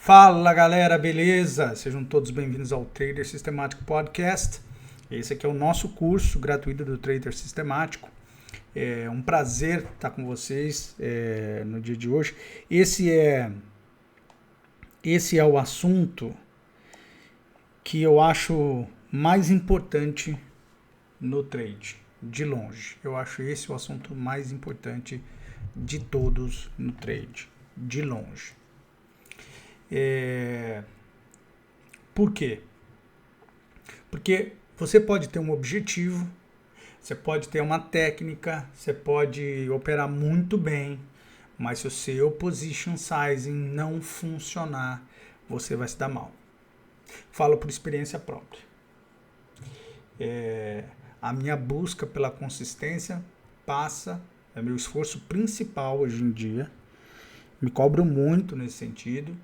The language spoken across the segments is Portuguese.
Fala galera, beleza? Sejam todos bem-vindos ao Trader Sistemático Podcast. Esse aqui é o nosso curso gratuito do Trader Sistemático. É um prazer estar com vocês no dia de hoje. Esse é o assunto que eu acho mais importante no trade, de longe. Eu acho esse o assunto mais importante de todos no trade, de longe. Por quê? Porque você pode ter um objetivo, você pode ter uma técnica, você pode operar muito bem, mas se o seu position sizing não funcionar, você vai se dar mal. Falo por experiência própria. A minha busca pela consistência é meu esforço principal hoje em dia. Me cobro muito nesse sentido,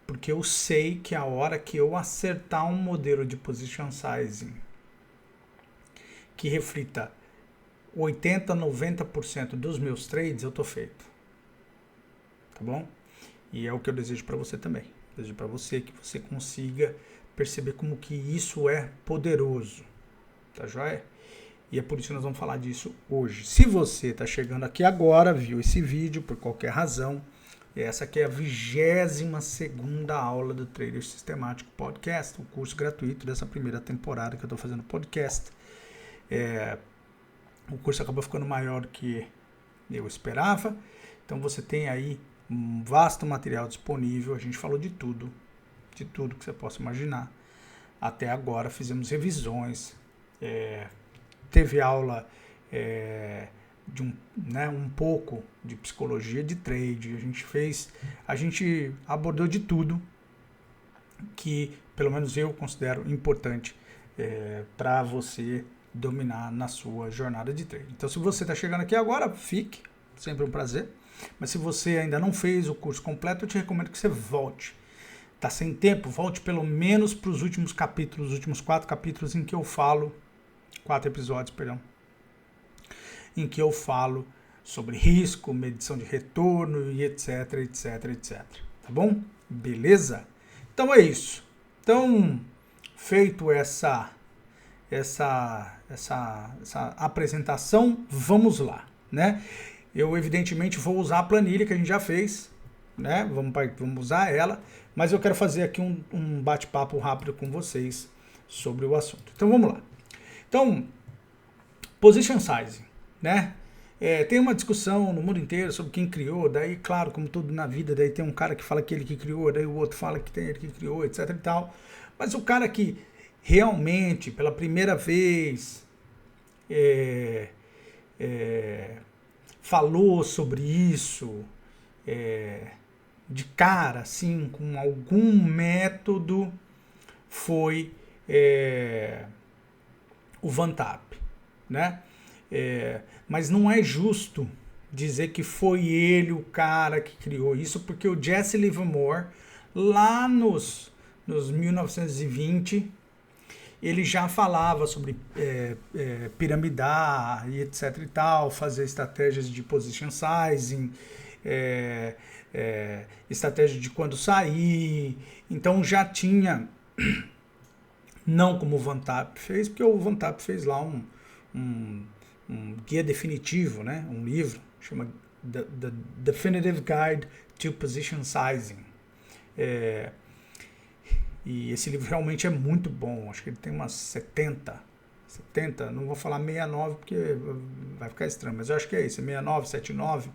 porque eu sei que a hora que eu acertar um modelo de position sizing que reflita 80, 90% dos meus trades, eu tô feito. Tá bom? E é o que eu desejo para você também. Eu desejo para você que você consiga perceber como que isso é poderoso. Tá joia? E é por isso que nós vamos falar disso hoje. Se você está chegando aqui agora, viu esse vídeo por qualquer razão, essa aqui é a 22ª aula do Trader Sistemático Podcast, o curso gratuito dessa primeira temporada que eu estou fazendo podcast. O curso acabou ficando maior do que eu esperava, então você tem aí um vasto material disponível. A gente falou de tudo que você possa imaginar. Até agora fizemos revisões, teve aula de um pouco de psicologia de trade, a gente abordou de tudo que pelo menos eu considero importante para você dominar na sua jornada de trade. Então, se você está chegando aqui agora, fique, sempre um prazer. Mas se você ainda não fez o curso completo, eu te recomendo que você volte. Tá sem tempo? Volte pelo menos para os últimos capítulos, os últimos 4 capítulos em que eu falo, 4 episódios, perdão, em que eu falo sobre risco, medição de retorno e etc, etc, etc. Tá bom? Beleza? Então é isso. Então, feito essa apresentação, vamos lá, né? Eu evidentemente vou usar a planilha que a gente já fez, né? Vamos usar ela, mas eu quero fazer aqui um bate-papo rápido com vocês sobre o assunto. Então vamos lá. Então, position sizing, né? Tem uma discussão no mundo inteiro sobre quem criou, daí, claro, como tudo na vida, daí tem um cara que fala que ele que criou, daí o outro fala que tem ele que criou, etc e tal. Mas o cara que realmente, pela primeira vez, falou sobre isso, de cara, assim, com algum método, foi o Van Tarp, né? Mas não é justo dizer que foi ele o cara que criou isso, porque o Jesse Livermore, lá nos 1920, ele já falava sobre piramidar e etc e tal, fazer estratégias de position sizing, estratégia de quando sair. Então já tinha, não como o Van Tarp fez, porque o Van Tarp fez lá um guia definitivo, né? Um livro, chama The Definitive Guide to Position Sizing. E esse livro realmente é muito bom, acho que ele tem umas 70, não vou falar 69 porque vai ficar estranho, mas eu acho que é isso, 69, 79,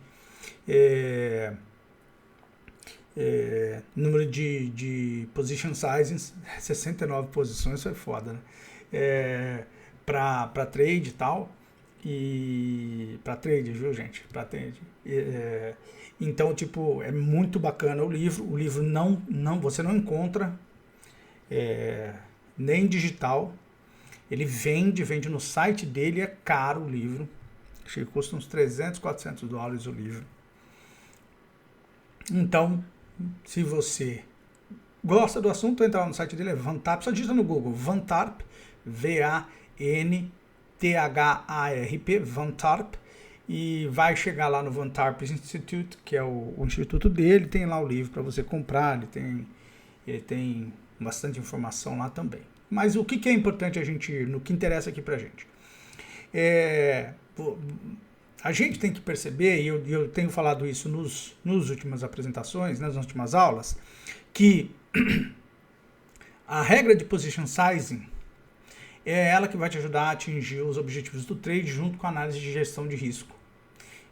número de position sizings, 69 posições, foi foda, né? Para trade e tal, e para trade, viu gente, para trade. Então, tipo, é muito bacana o livro não você não encontra nem digital, ele vende no site dele, é caro o livro, acho que custa uns 300, 400 dólares o livro. Então, se você gosta do assunto, entra lá no site dele, é Van Tarp, só digita no Google, Van Tarp, V-A-N-T-H-A-R-P, Van Tarp, e vai chegar lá no Van Tarp Institute, que é o instituto dele, tem lá o livro para você comprar, ele tem ele tem bastante informação lá também. Mas o que é importante a gente, no que interessa aqui pra gente? A gente tem que perceber, e eu tenho falado isso nos últimas apresentações, nas últimas aulas, que a regra de position sizing é ela que vai te ajudar a atingir os objetivos do trade junto com a análise de gestão de risco.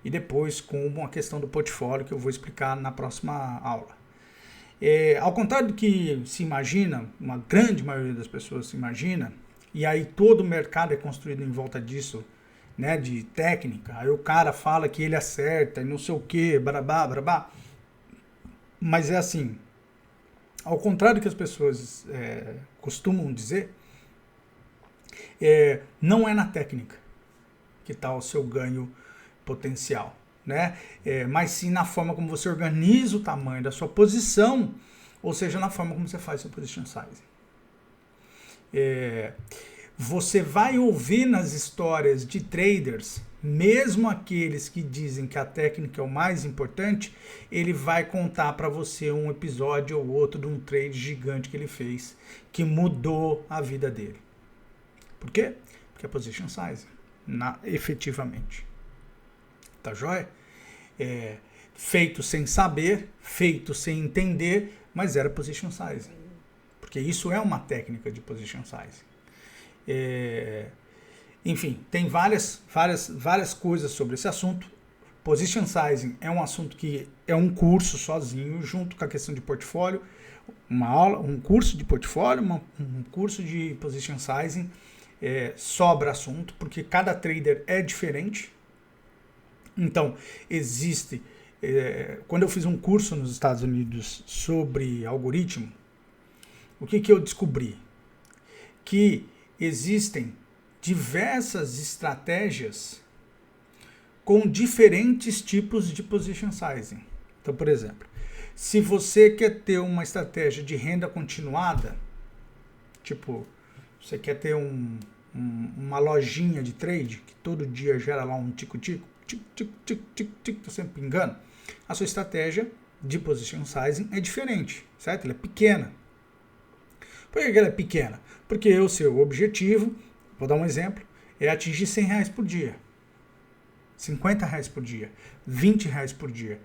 E depois com a questão do portfólio que eu vou explicar na próxima aula. Ao contrário do que se imagina, uma grande maioria das pessoas se imagina, e aí todo o mercado é construído em volta disso, né, de técnica, aí o cara fala que ele acerta e não sei o que, barabá, barabá. Mas é assim, ao contrário do que as pessoas costumam dizer, não é na técnica que está o seu ganho potencial, né? Mas sim na forma como você organiza o tamanho da sua posição, ou seja, na forma como você faz seu position size. Você vai ouvir nas histórias de traders, mesmo aqueles que dizem que a técnica é o mais importante, ele vai contar para você um episódio ou outro de um trade gigante que ele fez, que mudou a vida dele. Por quê? Porque é position size, efetivamente. Tá joia? Feito sem saber, feito sem entender, mas era position size. Porque isso é uma técnica de position size. Enfim, tem várias coisas sobre esse assunto. Position sizing é um assunto que é um curso sozinho, junto com a questão de portfólio, uma aula, um curso de portfólio, um curso de position sizing, sobra assunto, porque cada trader é diferente. Então, existe... quando eu fiz um curso nos Estados Unidos sobre algoritmo, o que eu descobri? Que existem diversas estratégias com diferentes tipos de position sizing. Então, por exemplo, se você quer ter uma estratégia de renda continuada, tipo, você quer ter uma lojinha de trade que todo dia gera lá um tico-tico, tô sempre pingando, a sua estratégia de position sizing é diferente, certo? Ela é pequena. Por que ela é pequena? Porque o seu objetivo, vou dar um exemplo, é atingir R$100 por dia, R$50 por dia, R$20 por dia.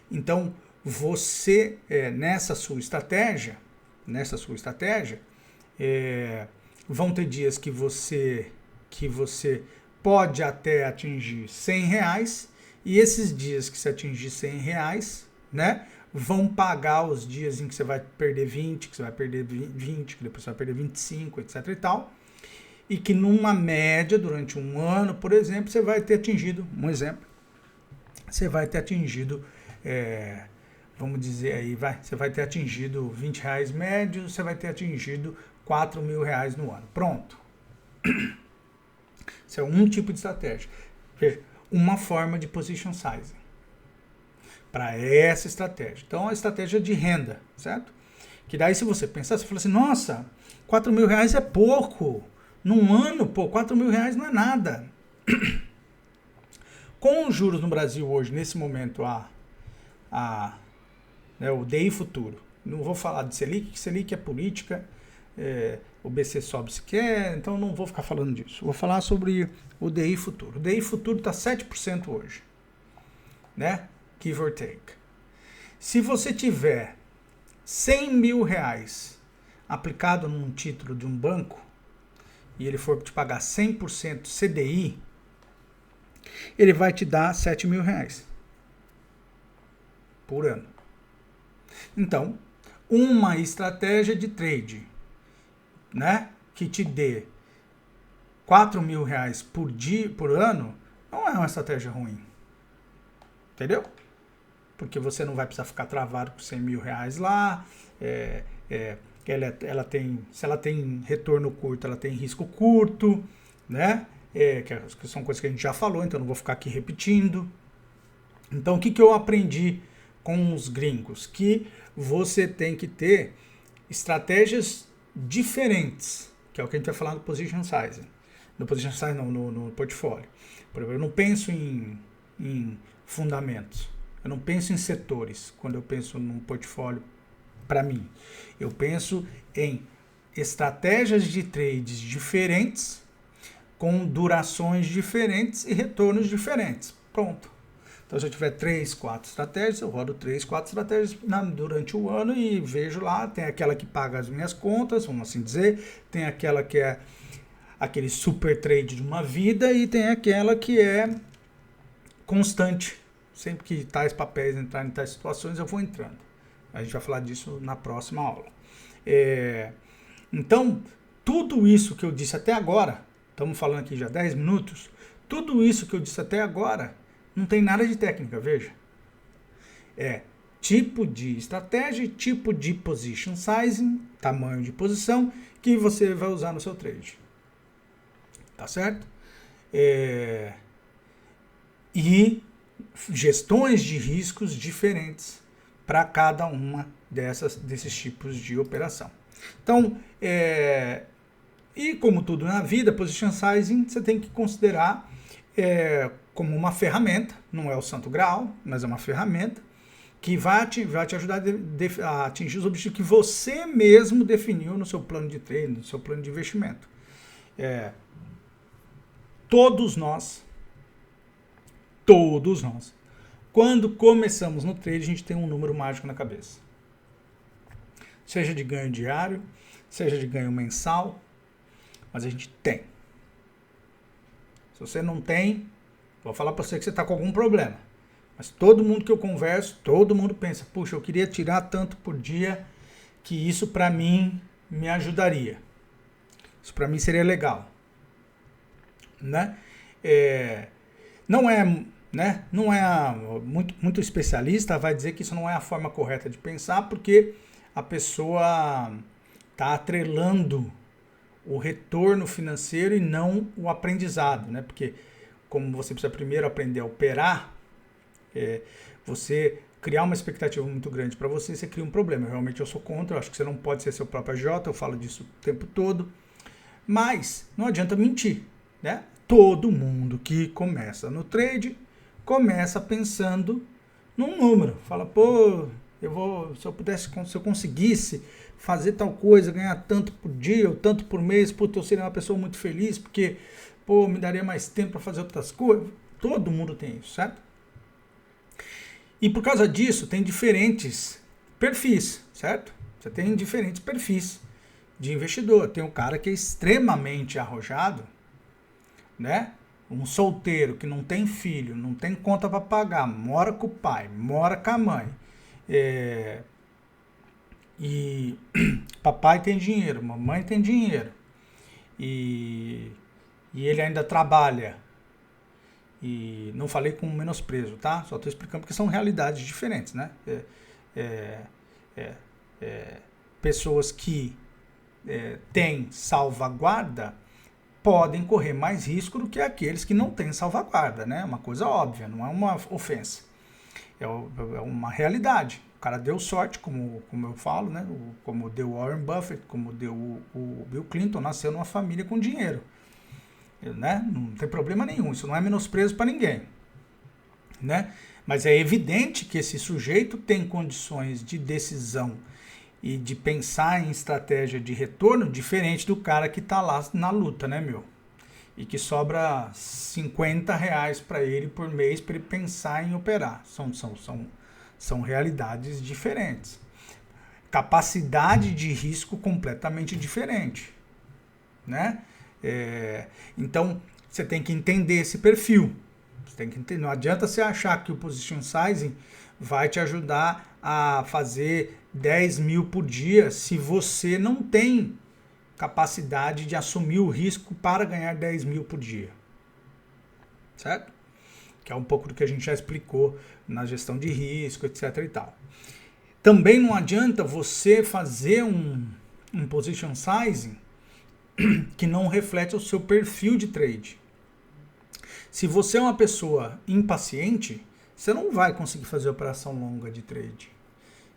Então, você, nessa sua estratégia, vão ter dias que você pode até atingir R$100, e esses dias que você atingir R$100, né, vão pagar os dias em que você vai perder 20, que você vai perder 20, que depois você vai perder 25, etc e tal. E que numa média, durante um ano, por exemplo, você vai ter atingido, vamos dizer aí, você vai ter atingido R$20 médios, você vai ter atingido R$4.000 no ano. Pronto. Isso é um tipo de estratégia. Veja, uma forma de position sizing para essa estratégia. Então, a estratégia de renda, certo? Que daí, se você pensar, você fala assim, nossa, R$4.000 é pouco. Num ano, R$4.000 não é nada. Com os juros no Brasil hoje, nesse momento, o DI futuro. Não vou falar de Selic, que Selic é política, o BC sobe se quer, então não vou ficar falando disso. Vou falar sobre o DI futuro. O DI futuro está 7% hoje, né? Give or take. Se você tiver R$100.000 aplicado num título de um banco e ele for te pagar 100% CDI, ele vai te dar R$7.000 por ano. Então, uma estratégia de trade, né, que te dê R$4.000 por ano, não é uma estratégia ruim. Entendeu? Porque você não vai precisar ficar travado com R$100.000 lá. Se ela tem retorno curto, ela tem risco curto, né? Que são coisas que a gente já falou, então não vou ficar aqui repetindo. Então, o que eu aprendi com os gringos? Que você tem que ter estratégias diferentes, que é o que a gente vai falar no position sizing. No position sizing, não, no portfólio. Por exemplo, eu não penso em fundamentos. Eu não penso em setores quando eu penso num portfólio para mim. Eu penso em estratégias de trades diferentes, com durações diferentes e retornos diferentes. Pronto. Então, se eu tiver 3, 4 estratégias, eu rodo 3, 4 estratégias durante o ano e vejo lá. Tem aquela que paga as minhas contas, vamos assim dizer. Tem aquela que é aquele super trade de uma vida e tem aquela que é constante. Sempre que tais papéis entrarem em tais situações, eu vou entrando. A gente vai falar disso na próxima aula. Então, tudo isso que eu disse até agora, estamos falando aqui já 10 minutos, tudo isso que eu disse até agora, não tem nada de técnica, veja. É tipo de estratégia, tipo de position sizing, tamanho de posição, que você vai usar no seu trade. Tá certo? E gestões de riscos diferentes para cada uma desses tipos de operação. Então, e como tudo na vida, position sizing você tem que considerar como uma ferramenta, não é o santo graal, mas é uma ferramenta que vai te ajudar a atingir os objetivos que você mesmo definiu no seu plano de treino, no seu plano de investimento. Todos nós, quando começamos no trade, a gente tem um número mágico na cabeça. Seja de ganho diário, seja de ganho mensal, mas a gente tem. Se você não tem, vou falar para você que você está com algum problema. Mas todo mundo que eu converso, todo mundo pensa, puxa, eu queria tirar tanto por dia que isso para mim me ajudaria. Isso para mim seria legal. Né? Não é muito especialista vai dizer que isso não é a forma correta de pensar, porque a pessoa está atrelando o retorno financeiro e não o aprendizado, né? Porque como você precisa primeiro aprender a operar, você criar uma expectativa muito grande para você cria um problema. Realmente eu sou contra, eu acho que você não pode ser seu próprio AJ, eu falo disso o tempo todo, mas não adianta mentir, né? Todo mundo que começa no trade começa pensando num número. Fala, pô, se eu conseguisse fazer tal coisa, ganhar tanto por dia ou tanto por mês, puta, eu seria uma pessoa muito feliz, porque, pô, me daria mais tempo para fazer outras coisas. Todo mundo tem isso, certo? E por causa disso, tem diferentes perfis, certo? Você tem diferentes perfis de investidor. Tem um cara que é extremamente arrojado, né? Um solteiro que não tem filho, não tem conta para pagar, mora com o pai, mora com a mãe. E papai tem dinheiro, mamãe tem dinheiro. E ele ainda trabalha. E não falei com menosprezo, tá? Só estou explicando porque são realidades diferentes, né? Pessoas que têm salvaguarda podem correr mais risco do que aqueles que não têm salvaguarda, né? Uma coisa óbvia, não é uma ofensa. É uma realidade. O cara deu sorte, como eu falo, né? Como deu Warren Buffett, como deu o Bill Clinton, nasceu numa família com dinheiro. Né? Não tem problema nenhum, isso não é menosprezo para ninguém. Né? Mas é evidente que esse sujeito tem condições de decisão e de pensar em estratégia de retorno diferente do cara que está lá na luta, né, meu? E que sobra R$50 para ele por mês para ele pensar em operar. São realidades diferentes. Capacidade de risco completamente diferente, né? Então, você tem que entender esse perfil. Você tem que entender. Não adianta você achar que o position sizing vai te ajudar a fazer 10 mil por dia se você não tem capacidade de assumir o risco para ganhar 10 mil por dia. Certo? Que é um pouco do que a gente já explicou na gestão de risco, etc. e tal. Também não adianta você fazer um position sizing que não reflete o seu perfil de trade. Se você é uma pessoa impaciente, você não vai conseguir fazer operação longa de trade.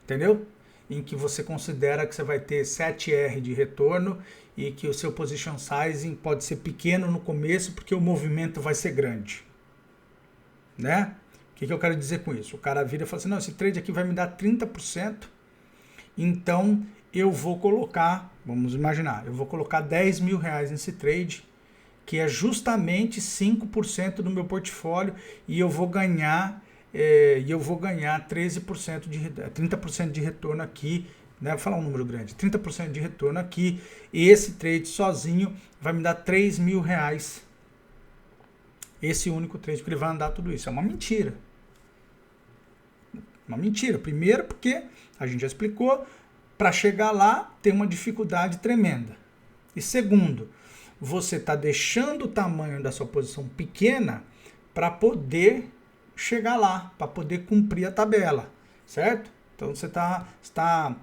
Entendeu? Em que você considera que você vai ter 7R de retorno e que o seu position sizing pode ser pequeno no começo porque o movimento vai ser grande. Né? O que eu quero dizer com isso? O cara vira e fala assim, não, esse trade aqui vai me dar 30% Então, eu vou colocar, vamos imaginar, eu vou colocar 10 mil reais nesse trade, que é justamente 5% do meu portfólio, e eu vou ganhar 13% 30% de retorno aqui, né? Vou falar um número grande, 30% de retorno aqui, e esse trade sozinho vai me dar 3 mil reais. Esse único trade que ele vai andar tudo isso. É uma mentira. Uma mentira. Primeiro porque, a gente já explicou, para chegar lá tem uma dificuldade tremenda. E segundo, você está deixando o tamanho da sua posição pequena para poder chegar lá, para poder cumprir a tabela, certo? Então você está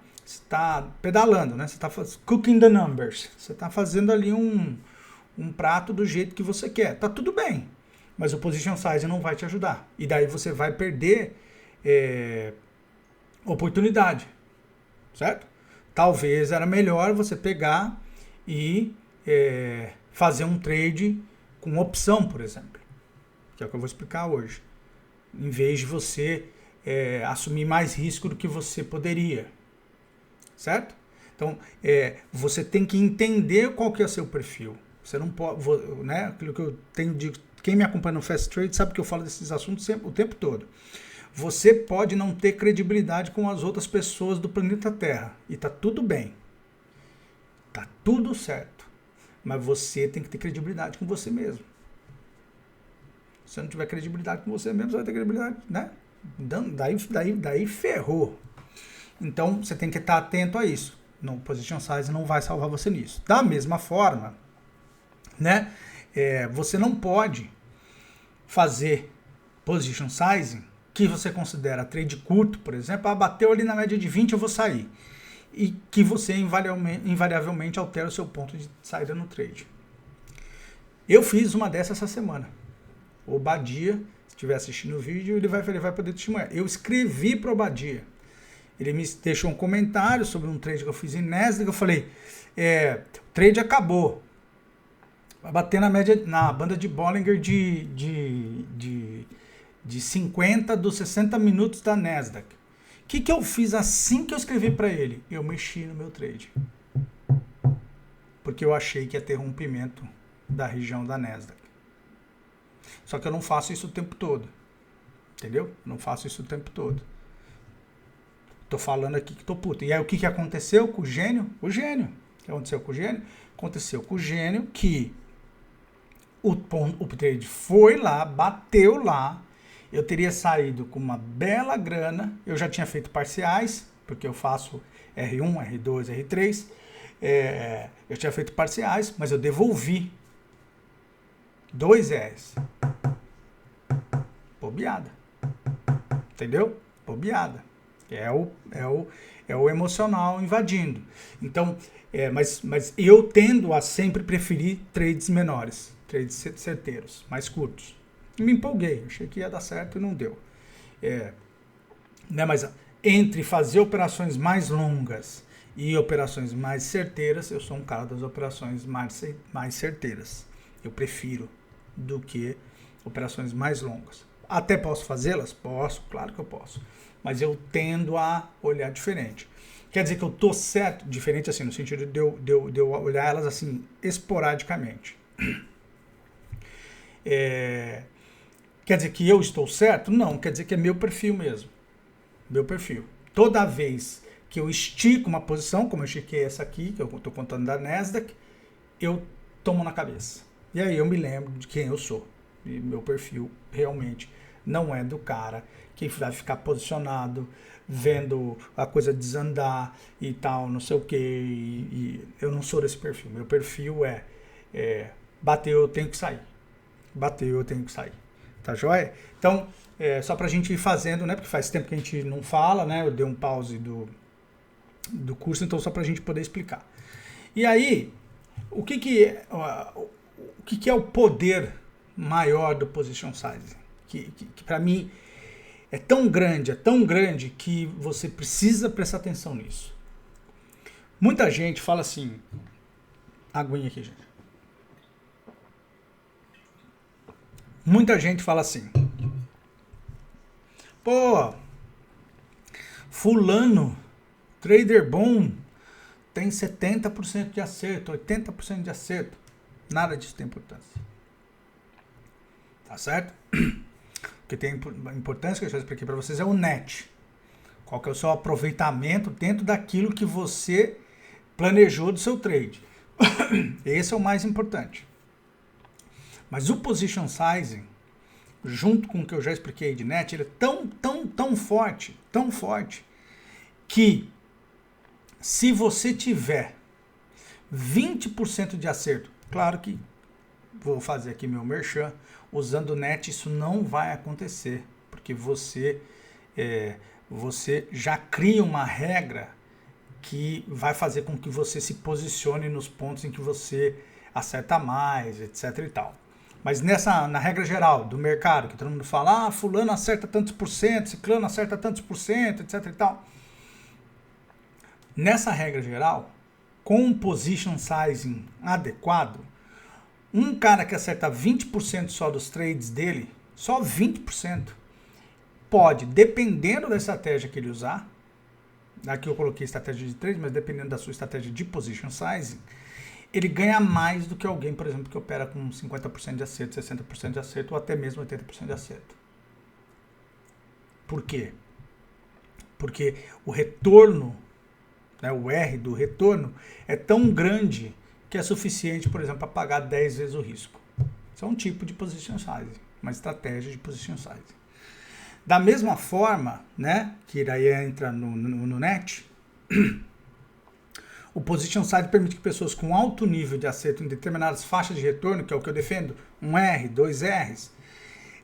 pedalando, né? Você está cooking the numbers. Você está fazendo ali um prato do jeito que você quer. Tá tudo bem, mas o position size não vai te ajudar. E daí você vai perder oportunidade, certo? Talvez era melhor você pegar e fazer um trade com opção, por exemplo, que é o que eu vou explicar hoje, em vez de você assumir mais risco do que você poderia, certo? Então, você tem que entender qual que é o seu perfil. Você não pode, né? Aquilo que eu tenho dito, quem me acompanha no Fast Trade sabe que eu falo desses assuntos o tempo todo. Você pode não ter credibilidade com as outras pessoas do planeta Terra, e tá tudo bem. Tá tudo certo. Mas você tem que ter credibilidade com você mesmo. Se você não tiver credibilidade com você mesmo, você vai ter credibilidade, né? Daí ferrou. Então, você tem que estar atento a isso. No position size não vai salvar você nisso. Da mesma forma, né? Você não pode fazer position sizing que você considera trade curto, por exemplo, bateu ali na média de 20, eu vou sair. E que você invariavelmente altera o seu ponto de saída no trade. Eu fiz uma dessa essa semana. O Badia, se estiver assistindo o vídeo, ele vai poder testemunhar. Eu escrevi para o Badia. Ele me deixou um comentário sobre um trade que eu fiz em Nasdaq. Eu falei, o trade acabou. Vai bater na banda de Bollinger de 50 dos 60 minutos da Nasdaq. O que eu fiz assim que eu escrevi para ele? Eu mexi no meu trade. Porque eu achei que ia ter rompimento da região da Nasdaq. Só que eu não faço isso o tempo todo. Entendeu? Eu não faço isso o tempo todo. Tô falando aqui que tô puto. E aí o que aconteceu com o gênio? O que aconteceu com o gênio? Aconteceu com o gênio que o trade foi lá, bateu lá. Eu teria saído com uma bela grana. Eu já tinha feito parciais, porque eu faço R1, R2, R3. Eu tinha feito parciais, mas eu devolvi 2 R's. Bobeada. Entendeu? Bobeada. É o emocional invadindo. Então, mas eu tendo a sempre preferir trades menores, trades certeiros, mais curtos. Me empolguei, achei que ia dar certo e não deu. Né, mas entre fazer operações mais longas e operações mais certeiras, eu sou um cara das operações mais certeiras. Eu prefiro do que operações mais longas. Até posso fazê-las? Posso, claro que eu posso. Mas eu tendo a olhar diferente. Quer dizer que eu tô certo, diferente assim, no sentido de eu olhar elas assim, esporadicamente. Quer dizer que eu estou certo? Não, quer dizer que é meu perfil mesmo. Meu perfil. Toda vez que eu estico uma posição, como eu estiquei essa aqui, que eu estou contando da Nasdaq, eu tomo na cabeça. E aí eu me lembro de quem eu sou. E meu perfil realmente não é do cara que vai ficar posicionado, vendo a coisa desandar e tal, não sei o que. E eu não sou desse perfil. Meu perfil bateu, eu tenho que sair. Bateu, eu tenho que sair. Tá joia? Então, só pra gente ir fazendo, né? Porque faz tempo que a gente não fala, né? Eu dei um pause do curso, então só pra gente poder explicar. E aí, o que é o poder maior do position size? Que para mim é tão grande que você precisa prestar atenção nisso. Muita gente fala assim, aguinha aqui, gente. Muita gente fala assim, pô, fulano Trader bom tem 70% de acerto, 80% de acerto. Nada disso tem importância. Tá certo? O que tem importância, que eu já expliquei para vocês, é o net. Qual que é o seu aproveitamento dentro daquilo que você planejou do seu trade. Esse é o mais importante. Mas o position sizing, junto com o que eu já expliquei de net, ele é tão forte, que se você tiver 20% de acerto, claro que vou fazer aqui meu merchan, usando o net isso não vai acontecer, porque você já cria uma regra que vai fazer com que você se posicione nos pontos em que você acerta mais, etc e tal. Mas na regra geral do mercado, que todo mundo fala, fulano acerta tantos por cento, ciclano acerta tantos por cento, etc e tal. Nessa regra geral, com um position sizing adequado, um cara que acerta 20% só dos trades dele, só 20%, pode, dependendo da estratégia que ele usar, aqui eu coloquei estratégia de trade, mas dependendo da sua estratégia de position sizing, ele ganha mais do que alguém, por exemplo, que opera com 50% de acerto, 60% de acerto ou até mesmo 80% de acerto. Por quê? Porque o retorno, né, o R do retorno é tão grande que é suficiente, por exemplo, para pagar 10 vezes o risco. Isso é um tipo de position sizing, uma estratégia de position sizing. Da mesma forma, né, que daí entra no net, o position sizing permite que pessoas com alto nível de acerto em determinadas faixas de retorno, que é o que eu defendo, 1R, 2Rs,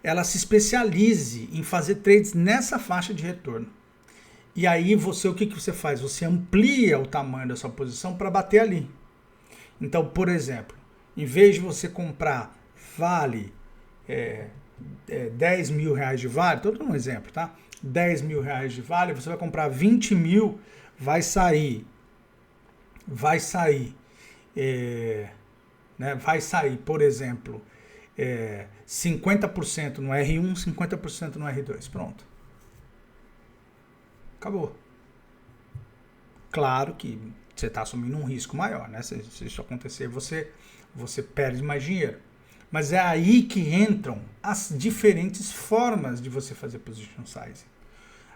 ela se especialize em fazer trades nessa faixa de retorno. E aí o que você faz? Você amplia o tamanho da sua posição para bater ali. Então, por exemplo, em vez de você comprar vale 10 mil reais de vale, estou dando um exemplo, tá? 10 mil reais de vale, você vai comprar 20 mil, vai sair, por exemplo, 50% no R1, 50% no R2, pronto. Acabou. Claro que você está assumindo um risco maior, né? Se isso acontecer, você perde mais dinheiro. Mas é aí que entram as diferentes formas de você fazer position sizing.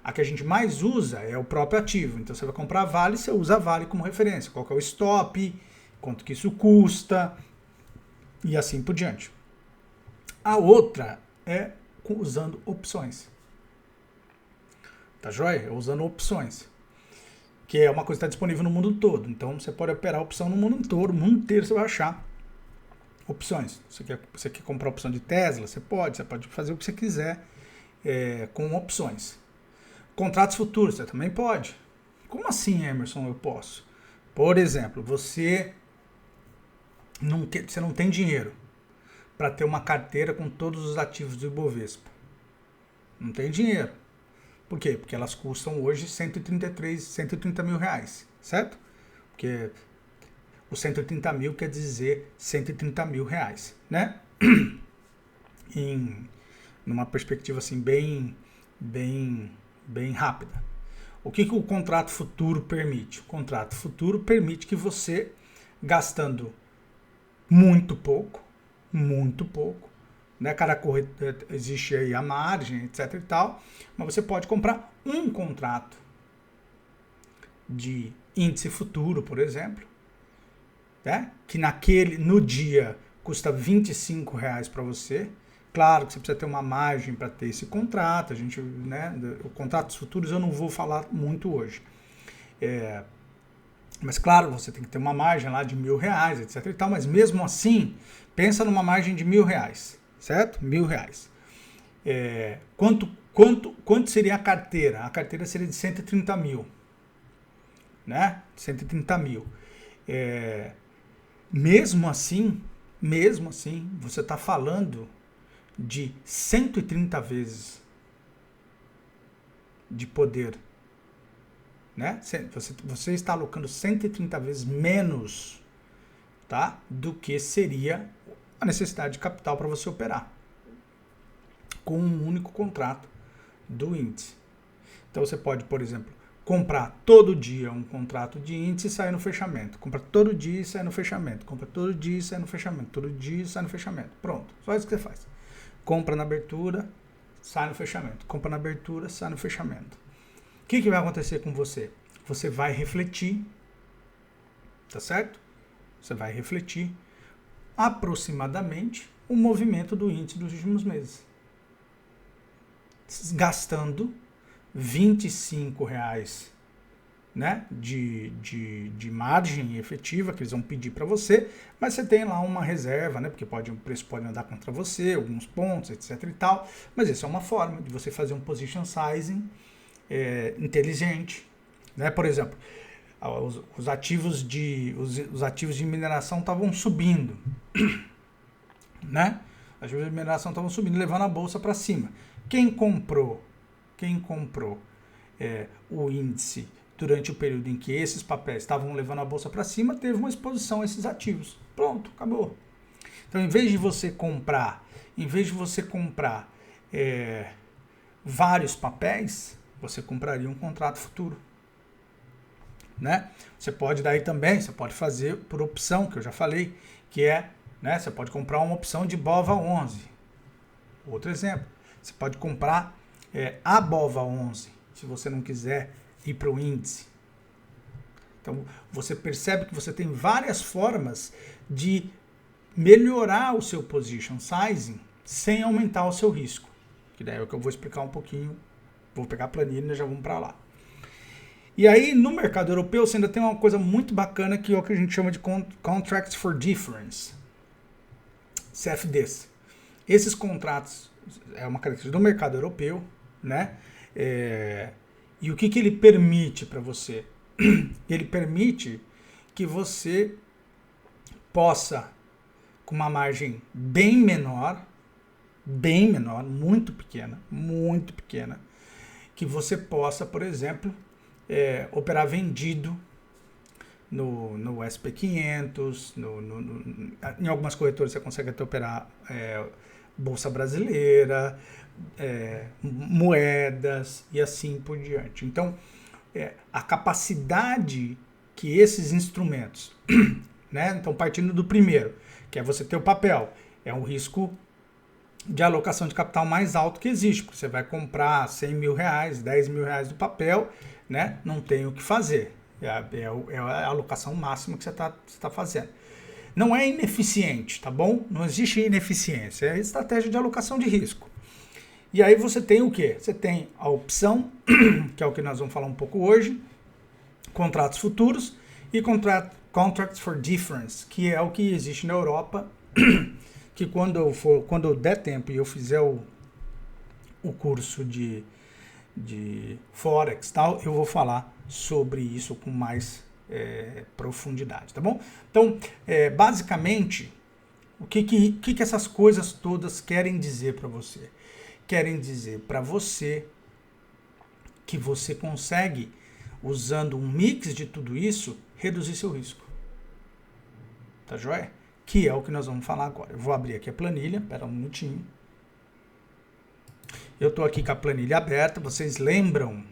A que a gente mais usa é o próprio ativo. Então você vai comprar vale, você usa vale como referência. Qual que é o stop, quanto que isso custa e assim por diante. A outra é usando opções. Tá joia? Usando opções. Que é uma coisa que está disponível no mundo todo. Então você pode operar a opção no mundo todo, o mundo inteiro você vai achar opções. Você quer comprar a opção de Tesla? Você pode fazer o que você quiser com opções. Contratos futuros, você também pode. Como assim, Emerson, eu posso? Por exemplo, você não tem dinheiro para ter uma carteira com todos os ativos do Ibovespa. Não tem dinheiro. Por quê? Porque elas custam hoje 130 mil reais, certo? Porque o 130 mil quer dizer 130 mil reais, né? Numa perspectiva assim bem rápida. O que o contrato futuro permite? O contrato futuro permite que você, gastando muito pouco, né? Cada corretor, existe aí a margem, etc e tal, mas você pode comprar um contrato de índice futuro, por exemplo, né? Que no dia custa R$25 para você. Claro que você precisa ter uma margem para ter esse contrato. Né, contratos futuros eu não vou falar muito hoje. Mas claro, você tem que ter uma margem lá de R$1.000, etc e tal, mas mesmo assim, pensa numa margem de R$1.000, certo? R$1.000. Quanto seria a carteira? A carteira seria de 130 mil, né? 130 mil. Mesmo assim, você está falando de 130 vezes de poder, né? Você está alocando 130 vezes menos, tá? Do que seria a necessidade de capital para você operar com um único contrato do índice. Então você pode, por exemplo, comprar todo dia um contrato de índice e sair no fechamento. Compra todo dia e sai no fechamento. Compra todo dia e sai no fechamento. Todo dia e sai no fechamento. Pronto. Só isso que você faz. Compra na abertura, sai no fechamento. Compra na abertura, sai no fechamento. O que vai acontecer com você? Você vai refletir, tá certo? Você vai refletir aproximadamente o movimento do índice dos últimos meses. Gastando R$25, né, de margem efetiva que eles vão pedir para você, mas você tem lá uma reserva, né, porque o preço pode andar contra você, alguns pontos, etc e tal, mas isso é uma forma de você fazer um position sizing inteligente, né? Por exemplo, os ativos de mineração estavam subindo, né? Os ativos de mineração estavam subindo, levando a bolsa para cima. Quem comprou o índice durante o período em que esses papéis estavam levando a bolsa para cima, teve uma exposição a esses ativos. Pronto, acabou. Então, em vez de você comprar vários papéis, você compraria um contrato futuro, né? Você pode fazer por opção, que eu já falei, que é, né, você pode comprar uma opção de BOVA11. Outro exemplo, você pode comprar a BOVA11, se você não quiser ir para o índice. Então, você percebe que você tem várias formas de melhorar o seu position sizing sem aumentar o seu risco. Que daí é o que eu vou explicar um pouquinho. Vou pegar a planilha e já vamos para lá. E aí, no mercado europeu, você ainda tem uma coisa muito bacana que é o que a gente chama de Contracts for Difference. CFDs. Esses contratos é uma característica do mercado europeu, né? E o que ele permite para você? Ele permite que você possa, com uma margem bem menor, muito pequena, que você possa, por exemplo, operar vendido no SP500, em algumas corretoras você consegue até operar Bolsa Brasileira, moedas e assim por diante. Então, a capacidade que esses instrumentos, né? Então, partindo do primeiro, que é você ter o papel, é um risco de alocação de capital mais alto que existe, porque você vai comprar R$100 mil, R$10 mil do papel, né? Não tem o que fazer. É a alocação máxima que você tá fazendo. Não é ineficiente, tá bom? Não existe ineficiência, é estratégia de alocação de risco. E aí você tem o quê? Você tem a opção, que é o que nós vamos falar um pouco hoje, contratos futuros e Contracts for Difference, que é o que existe na Europa, que quando eu der tempo e eu fizer o curso de Forex e tal, eu vou falar sobre isso com mais profundidade, tá bom? Então, basicamente, o que essas coisas todas querem dizer para você? Querem dizer para você que você consegue, usando um mix de tudo isso, reduzir seu risco. Tá joia? Que é o que nós vamos falar agora. Eu vou abrir aqui a planilha, espera um minutinho. Eu estou aqui com a planilha aberta, vocês lembram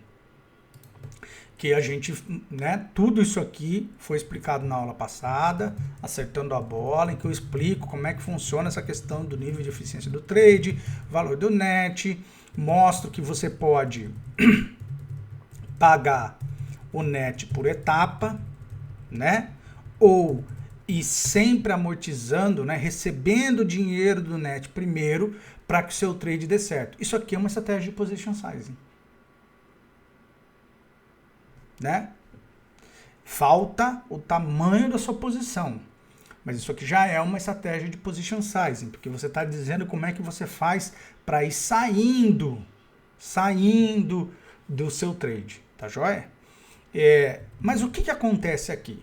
que a gente, né, tudo isso aqui foi explicado na aula passada, acertando a bola, em que eu explico como é que funciona essa questão do nível de eficiência do trade, valor do net, mostro que você pode pagar o net por etapa, né, ou ir sempre amortizando, né, recebendo dinheiro do net primeiro para que o seu trade dê certo. Isso aqui é uma estratégia de position sizing. Né? Falta o tamanho da sua posição, mas isso aqui já é uma estratégia de position sizing, porque você está dizendo como é que você faz para ir saindo do seu trade, tá joia? Mas o que acontece aqui?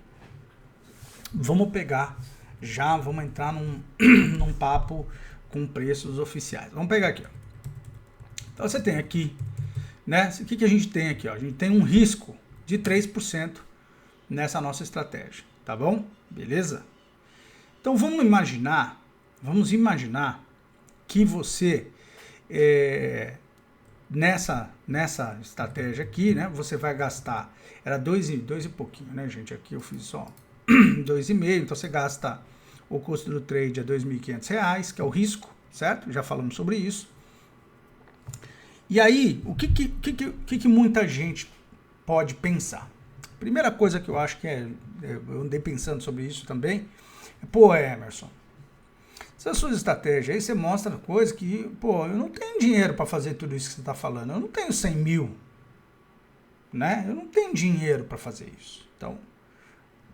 Vamos entrar num papo com preços oficiais. Vamos pegar aqui, ó. Então você tem aqui, né? O que a gente tem aqui, ó? A gente tem um risco de 3% nessa nossa estratégia, tá bom? Beleza? Então vamos imaginar que você nessa estratégia aqui, né, você vai gastar, era 2 e pouquinho, né, gente, aqui eu fiz só 2,5, então você gasta, o custo do trade é R$ 2.500, que é o risco, certo? Já falamos sobre isso. E aí, o que muita gente pode pensar? Primeira coisa que eu acho que eu andei pensando sobre isso também, pô, Emerson, essas suas estratégias aí, você mostra coisa que, pô, eu não tenho dinheiro para fazer tudo isso que você está falando, eu não tenho 100 mil, né? Eu não tenho dinheiro para fazer isso. Então,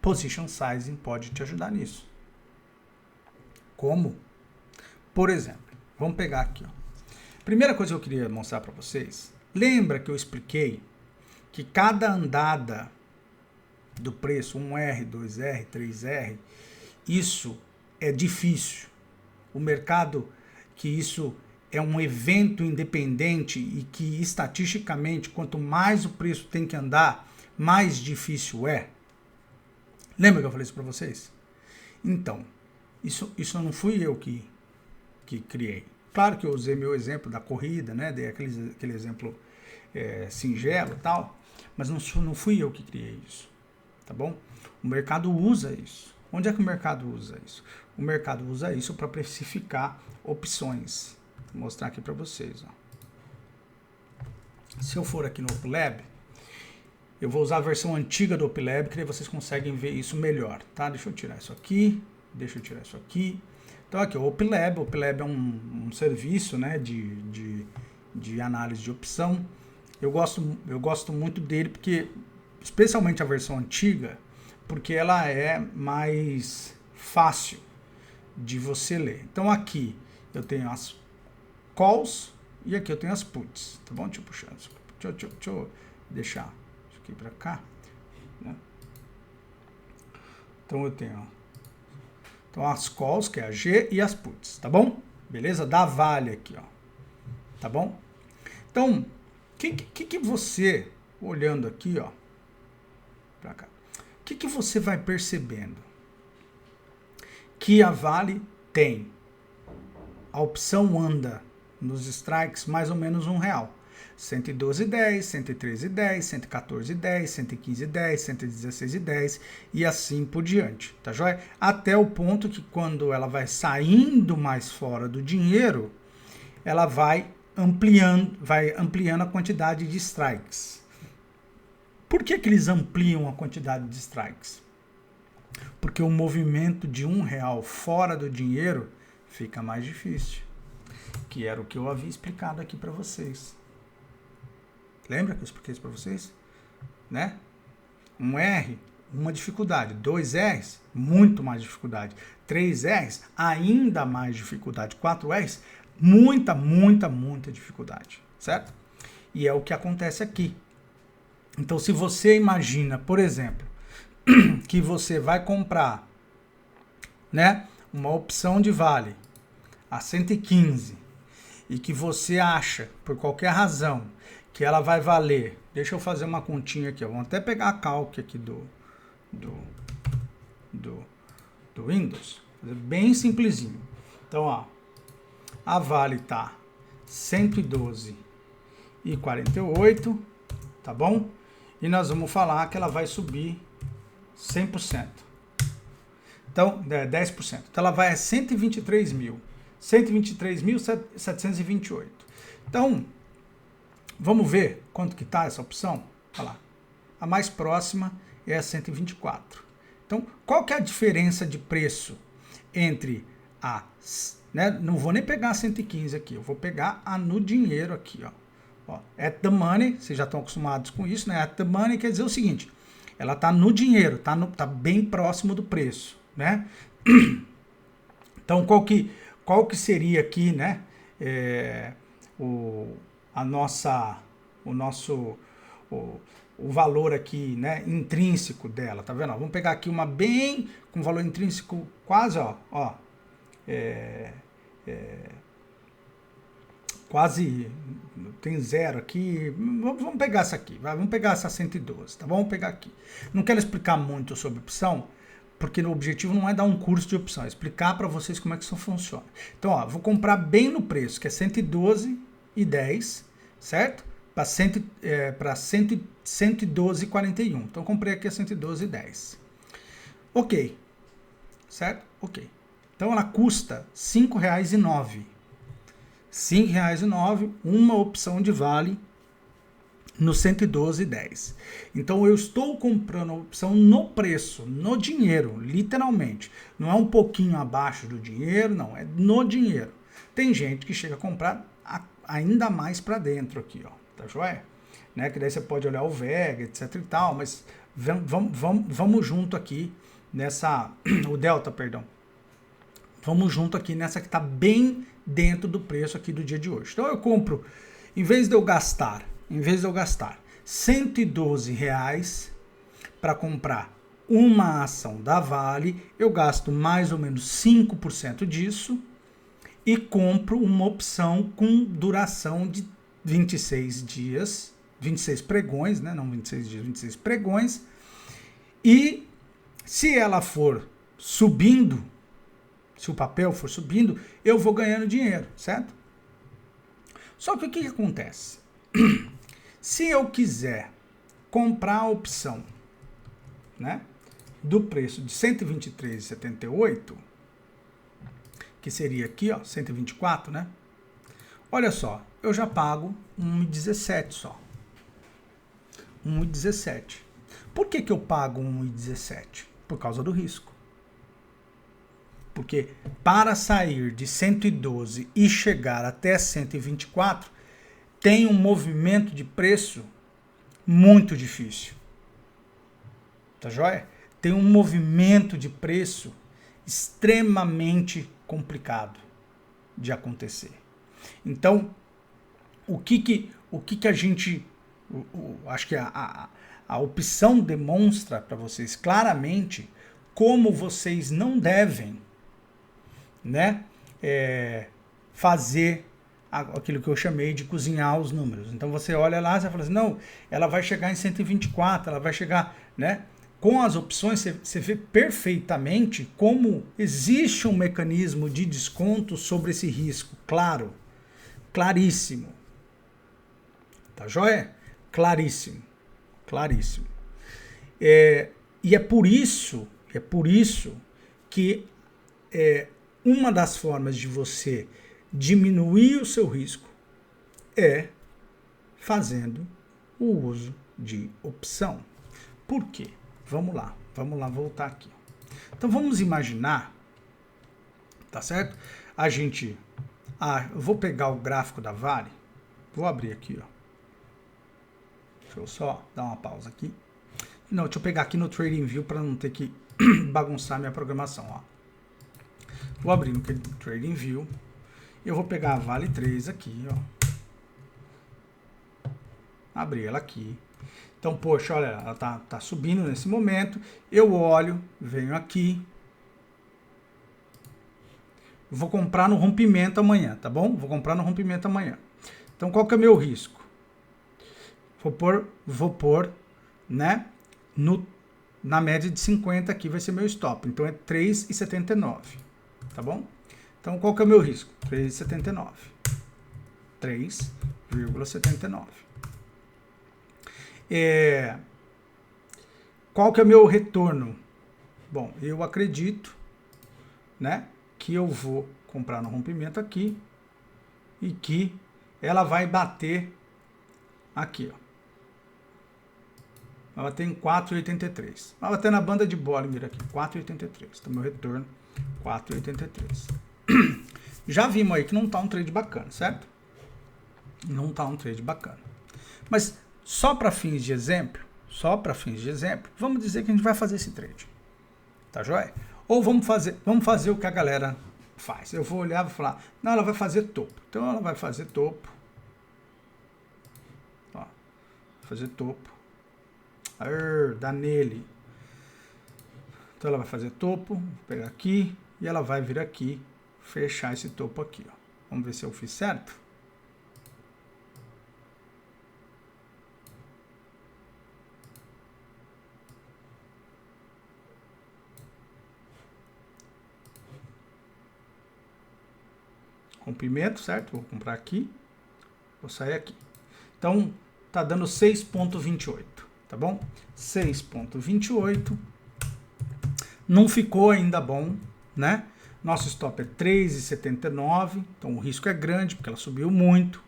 Position Sizing pode te ajudar nisso. Como? Por exemplo, vamos pegar aqui, ó. Primeira coisa que eu queria mostrar para vocês, lembra que eu expliquei que cada andada do preço, 1R, 2R, 3R, isso é difícil. O mercado, que isso é um evento independente e que estatisticamente, quanto mais o preço tem que andar, mais difícil é. Lembra que eu falei isso para vocês? Então, isso não fui eu que criei. Claro que eu usei meu exemplo da corrida, né? Dei aquele exemplo singelo e tal, mas não fui eu que criei isso, tá bom? O mercado usa isso. Onde é que o mercado usa isso? O mercado usa isso para precificar opções. Vou mostrar aqui para vocês. Ó. Se eu for aqui no OpLab, eu vou usar a versão antiga do OpLab, que aí vocês conseguem ver isso melhor, tá? Deixa eu tirar isso aqui, deixa eu tirar isso aqui. Então aqui, o OpLab é um serviço, né, de análise de opção. Eu gosto muito dele, porque, especialmente a versão antiga, porque ela é mais fácil de você ler. Então aqui eu tenho as calls e aqui eu tenho as puts, tá bom? Deixa eu puxar, deixa eu deixar isso aqui para cá, né? Então eu tenho, então as calls, que é a G, e as puts, tá bom? Beleza? Da Vale aqui, ó, tá bom? Então, que você, olhando aqui, ó, para cá, o que você vai percebendo? Que a Vale tem, a opção anda nos strikes mais ou menos R$1. 112,10, 113,10, 114,10, 115,10, 116,10 e assim por diante, tá joia? Até o ponto que quando ela vai saindo mais fora do dinheiro, ela vai ampliando a quantidade de strikes. Por que eles ampliam a quantidade de strikes? Porque o movimento de R$1 fora do dinheiro fica mais difícil, que era o que eu havia explicado aqui para vocês. Lembra que eu expliquei isso para vocês? Né? 1R, uma dificuldade. 2Rs, muito mais dificuldade. 3Rs, ainda mais dificuldade. 4Rs, muita dificuldade. Certo? E é o que acontece aqui. Então, se você imagina, por exemplo, que você vai comprar, né, uma opção de Vale a 115 e que você acha, por qualquer razão, que ela vai valer, deixa eu fazer uma continha aqui, ó, vamos até pegar a calc aqui do Windows, fazer bem simplesinho. Então, ó, a Vale tá 112,48, tá bom? E nós vamos falar que ela vai subir 100%. Então, 10%. Então, ela vai a 123 mil. 123.728. Então, vamos ver quanto que está essa opção? Olha lá. A mais próxima é a 124. Então, qual que é a diferença de preço entre a... Né, não vou nem pegar a 115 aqui, eu vou pegar a no dinheiro aqui, ó. At the money, vocês já estão acostumados com isso, né? At the money quer dizer o seguinte, ela está no dinheiro, tá bem próximo do preço, né? Então, qual que seria aqui, né? O valor aqui, né? Intrínseco dela, tá vendo? Vamos pegar aqui uma bem com valor intrínseco quase, ó, quase tem zero aqui. Vamos pegar essa aqui, vamos pegar essa 112, tá bom? Vamos pegar aqui. Não quero explicar muito sobre opção, porque o objetivo não é dar um curso de opção, é explicar para vocês como é que isso funciona. Então, ó, vou comprar bem no preço, que é 112,10, certo? Para 112,41. Então, comprei aqui a 112,10. Ok, certo? Ok. Então, ela custa R$ 5,09. R$ 5,09, uma opção de vale no 112,10. Então, eu estou comprando a opção no preço, no dinheiro, literalmente. Não é um pouquinho abaixo do dinheiro, não, é no dinheiro. Tem gente que chega a comprar ainda mais para dentro aqui, ó, tá joia? Né? Que daí você pode olhar o VEG, etc e tal, mas vamos junto aqui nessa, o Delta, perdão. Vamos junto aqui nessa que está bem dentro do preço aqui do dia de hoje. Então eu compro, em vez de eu gastar R$ 112 para comprar uma ação da Vale, eu gasto mais ou menos 5% disso e compro uma opção com duração de 26 dias, 26 pregões, né? Não 26 dias, 26 pregões. E se ela for subindo, se o papel for subindo, eu vou ganhando dinheiro, certo? Só que o que acontece? Se eu quiser comprar a opção, né, do preço de R$ 123,78, que seria aqui, ó, 124, né? Olha só, eu já pago 1,17 só. 1,17. Por que eu pago 1,17? Por causa do risco. Porque para sair de 112 e chegar até 124, tem um movimento de preço muito difícil. Tá joia? Tem um movimento de preço extremamente complicado de acontecer. Então, o que a gente... acho que a opção demonstra para vocês claramente como vocês não devem, né, fazer aquilo que eu chamei de cozinhar os números. Então você olha lá e fala assim, não, ela vai chegar em 124, ela vai chegar, né? Com as opções você vê perfeitamente como existe um mecanismo de desconto sobre esse risco, claro, claríssimo. Tá joia? Claríssimo, claríssimo. E é por isso que uma das formas de você diminuir o seu risco é fazendo o uso de opção. Por quê? Vamos lá voltar aqui. Então vamos imaginar, tá certo? Eu vou pegar o gráfico da Vale, vou abrir aqui, ó. Deixa eu só dar uma pausa aqui. Não, deixa eu pegar aqui no TradingView para não ter que bagunçar minha programação, ó. Vou abrir no TradingView. Eu vou pegar a Vale 3 aqui, ó. Abrir ela aqui. Então, poxa, olha, ela tá subindo nesse momento. Eu olho, venho aqui. Vou comprar no rompimento amanhã, tá bom? Vou comprar no rompimento amanhã. Então, qual que é o meu risco? Vou pôr, né, na média de 50 aqui vai ser meu stop. Então, é 3,79, tá bom? Então, qual que é o meu risco? 3,79. 3,79. Qual que é o meu retorno? Bom, eu acredito, né, que eu vou comprar no rompimento aqui e que ela vai bater aqui, ó. Vai bater em 4,83. Vai bater na banda de Bollinger aqui, 4,83. Então, meu retorno, 4,83. Já vimos aí que não tá um trade bacana, certo? Não tá um trade bacana. Mas só para fins de exemplo, vamos dizer que a gente vai fazer esse trade. Tá joia? Ou vamos fazer o que a galera faz. Eu vou olhar e vou falar, não, ela vai fazer topo. Então ela vai fazer topo. Ó, fazer topo. Dá nele. Então ela vai fazer topo, vou pegar aqui e ela vai vir aqui, fechar esse topo aqui, ó. Vamos ver se eu fiz certo. Rompimento, certo? Vou comprar aqui, vou sair aqui. Então, tá dando 6,28, tá bom? 6,28. Não ficou ainda bom, né? Nosso stop é 3,79, então o risco é grande, porque ela subiu muito,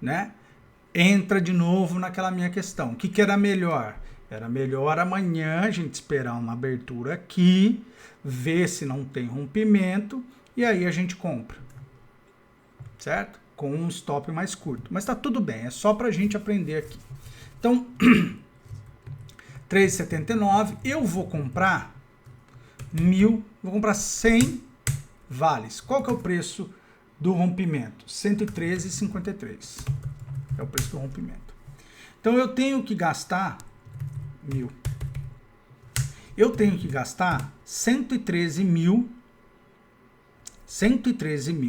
né? Entra de novo naquela minha questão. O que era melhor? Era melhor amanhã a gente esperar uma abertura aqui, ver se não tem rompimento, e aí a gente compra, certo? Com um stop mais curto. Mas tá tudo bem, é só pra gente aprender aqui. Então, 3,79, eu vou comprar 1.000, vou comprar 100 vales. Qual que é o preço do rompimento? 113,53. É o preço do rompimento. Então eu tenho que gastar 1.000. Eu tenho que gastar 113 mil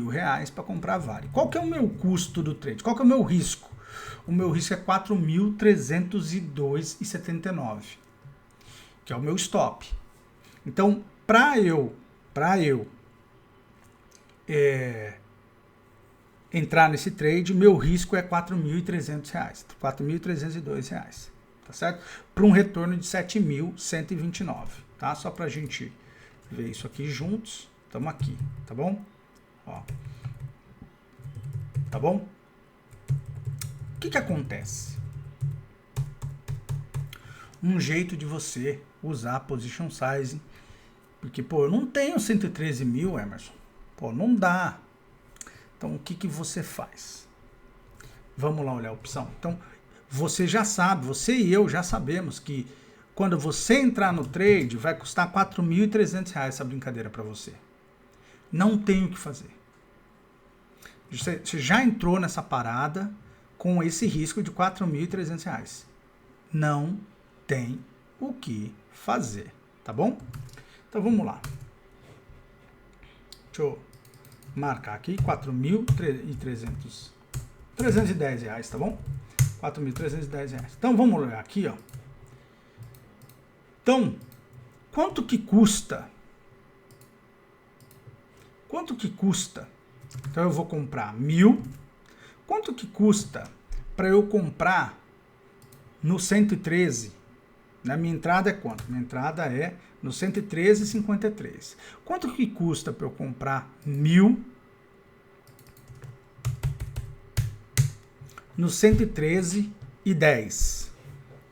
reais para comprar vale. Qual que é o meu custo do trade? Qual que é o meu risco? O meu risco é 4.302,79, que é o meu stop. Então, para eu entrar nesse trade, meu risco é R$ 4.300, R$ 4.302, tá certo? Para um retorno de 7.129, tá? Só para a gente ver isso aqui juntos. Estamos aqui, tá bom? Ó. Tá bom? O que acontece? Um jeito de você usar a position size, porque, pô, eu não tenho 113 mil, Emerson. Pô, não dá. Então, o que você faz? Vamos lá olhar a opção. Então, você já sabe, você e eu já sabemos que quando você entrar no trade, vai custar R$ 4.300 essa brincadeira para você. Não tem o que fazer. Você já entrou nessa parada com esse risco de R$ 4.300. Não tem o que fazer, tá bom? Então, vamos lá. Deixa eu marcar aqui, 4.300, R$310, tá bom? 4.310. Então, vamos olhar aqui, ó. Então, quanto que custa? Quanto que custa? Então, eu vou comprar 1.000. Quanto que custa para eu comprar no 113? Na minha entrada é quanto? Minha entrada é no 113,53. Quanto que custa para eu comprar 1.000 no 113,10?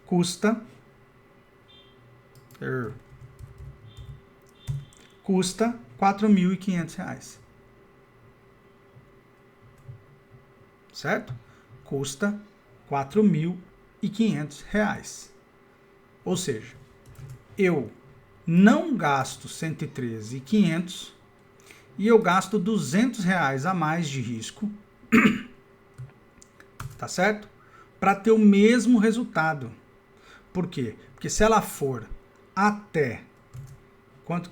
Custa R$ 4.500. Certo? Custa R$ 4.500. Ou seja, eu não gasto 113.500 e eu gasto R$ 200 a mais de risco, tá certo? Para ter o mesmo resultado. Por quê? Porque se ela for até... Quanto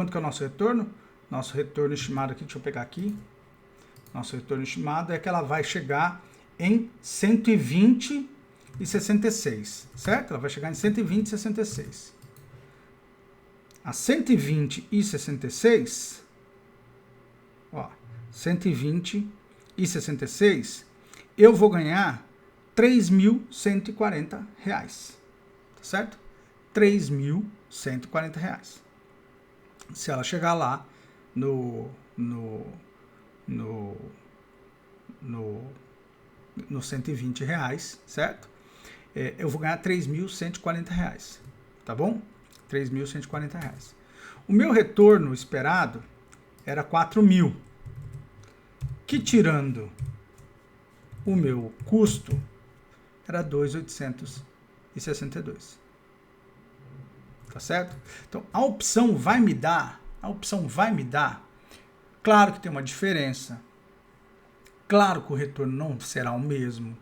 que é o nosso retorno? Nosso retorno estimado aqui, deixa eu pegar aqui. Nosso retorno estimado é que ela vai chegar em 120,66, certo? Ela vai chegar em 120,66. A 120,66, ó, 120,66, eu vou ganhar R$ 3.140, tá certo? R$ 3.140. Se ela chegar lá no 120 reais, certo? Eu vou ganhar R$ 3.140, tá bom? R$ 3.140. O meu retorno esperado era 4.000, que tirando o meu custo era 2.862. Tá certo? Então a opção vai me dar, claro que tem uma diferença. Claro que o retorno não será o mesmo.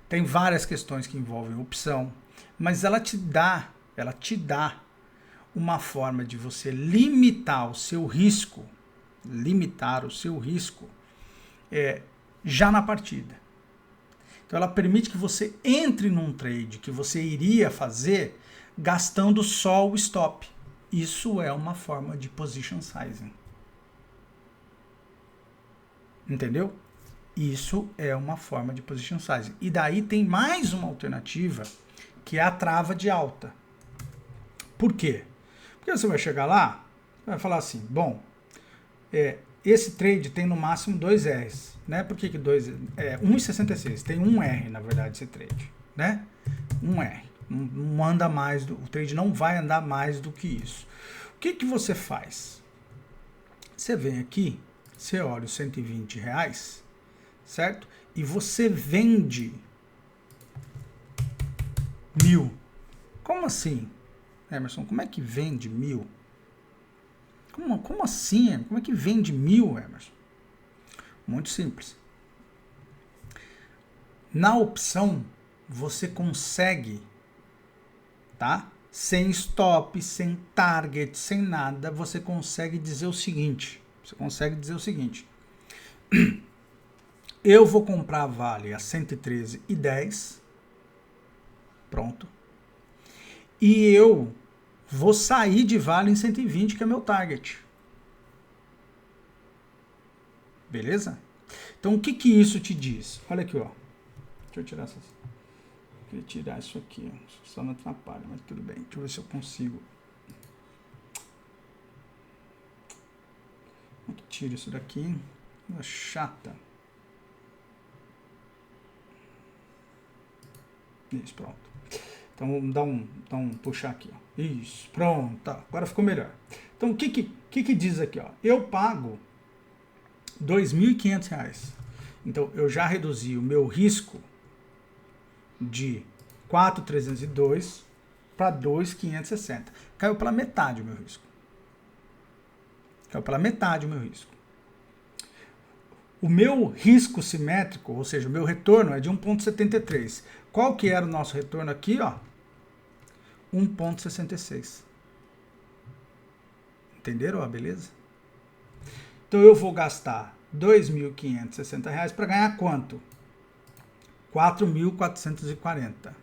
Tem várias questões que envolvem opção, mas ela te dá uma forma de você limitar o seu risco, já na partida. Então ela permite que você entre num trade que você iria fazer gastando só o stop. Isso é uma forma de position sizing. Entendeu? Isso é uma forma de position size. E daí tem mais uma alternativa, que é a trava de alta. Por quê? Porque você vai chegar lá, vai falar assim, bom, esse trade tem no máximo 2 R's, né? Por que 1,66? Tem 1 R, na verdade, esse trade, né? 1 R. Não anda mais, o trade não vai andar mais do que isso. O que você faz? Você vem aqui, você olha os R$120, certo? E você vende 1.000. Como assim, Emerson? Como é que vende 1.000? Como assim? Como é que vende 1.000, Emerson? Muito simples. Na opção, você consegue, tá? Sem stop, sem target, sem nada, você consegue dizer o seguinte. Eu vou comprar a Vale a 113,10. Pronto. E eu vou sair de Vale em 120, que é meu target. Beleza? Então, o que isso te diz? Olha aqui, ó. Deixa eu tirar essas... Eu queria tirar isso aqui, ó. Só não atrapalha, mas tudo bem. Deixa eu ver se eu consigo. Como é que tira isso daqui? Chata. Isso, pronto. Então vamos dar um puxar aqui, ó. Isso, pronto, tá, agora ficou melhor. Então o que diz aqui, ó? Eu pago R$2.500. Então eu já reduzi o meu risco de 4.302 para 2.560. Caiu pela metade o meu risco. O meu risco simétrico, ou seja, o meu retorno é de 1,73. Qual que era o nosso retorno aqui, ó? 1,66. Entenderam a beleza? Então eu vou gastar R$2.560 para ganhar quanto? 4.440.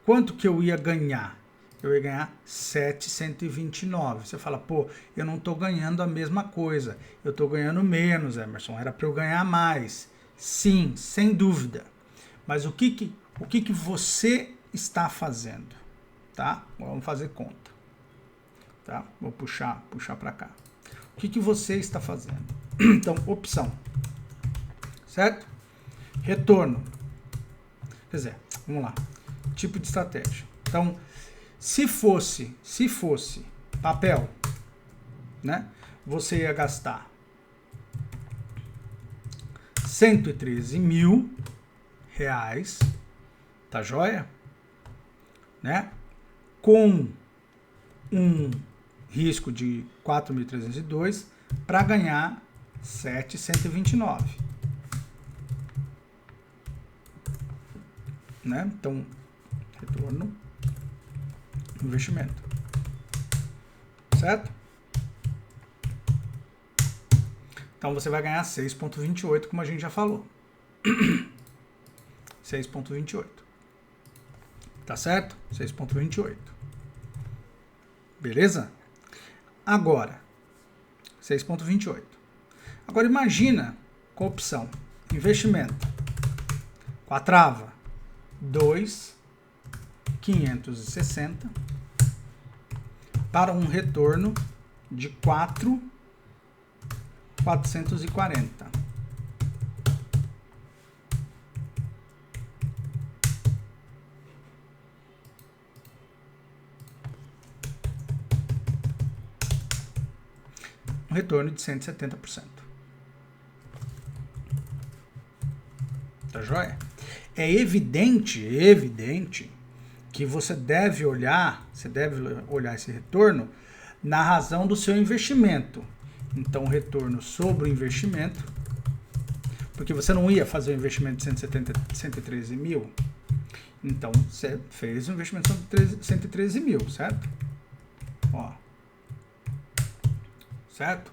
Quanto que eu ia ganhar? Eu ia ganhar 729. Você fala, pô, eu não estou ganhando a mesma coisa. Eu estou ganhando menos, Emerson. Era para eu ganhar mais. Sim, sem dúvida. Mas o que você está fazendo? Tá? Vamos fazer conta. Tá? Vou puxar para cá. O que você está fazendo? Então, opção. Certo? Retorno. Quer dizer, vamos lá. Tipo de estratégia. Então, se fosse papel, né? Você ia gastar R$113.000, tá joia? Né? Com um risco de 4.302 para ganhar 729. Né? Então, retorno, investimento. Certo? Então, você vai ganhar 6,28, como a gente já falou. 6,28. Tá certo? 6,28. Beleza? Agora, 6,28. Agora, imagina com a opção investimento. Com a trava, 2.560 para um retorno de 4.440. Um retorno de 170%. Tá joia? É evidente que você deve olhar esse retorno na razão do seu investimento. Então, retorno sobre o investimento, porque você não ia fazer um investimento de 113 mil, então você fez um investimento de 113 mil, certo? Ó. Certo?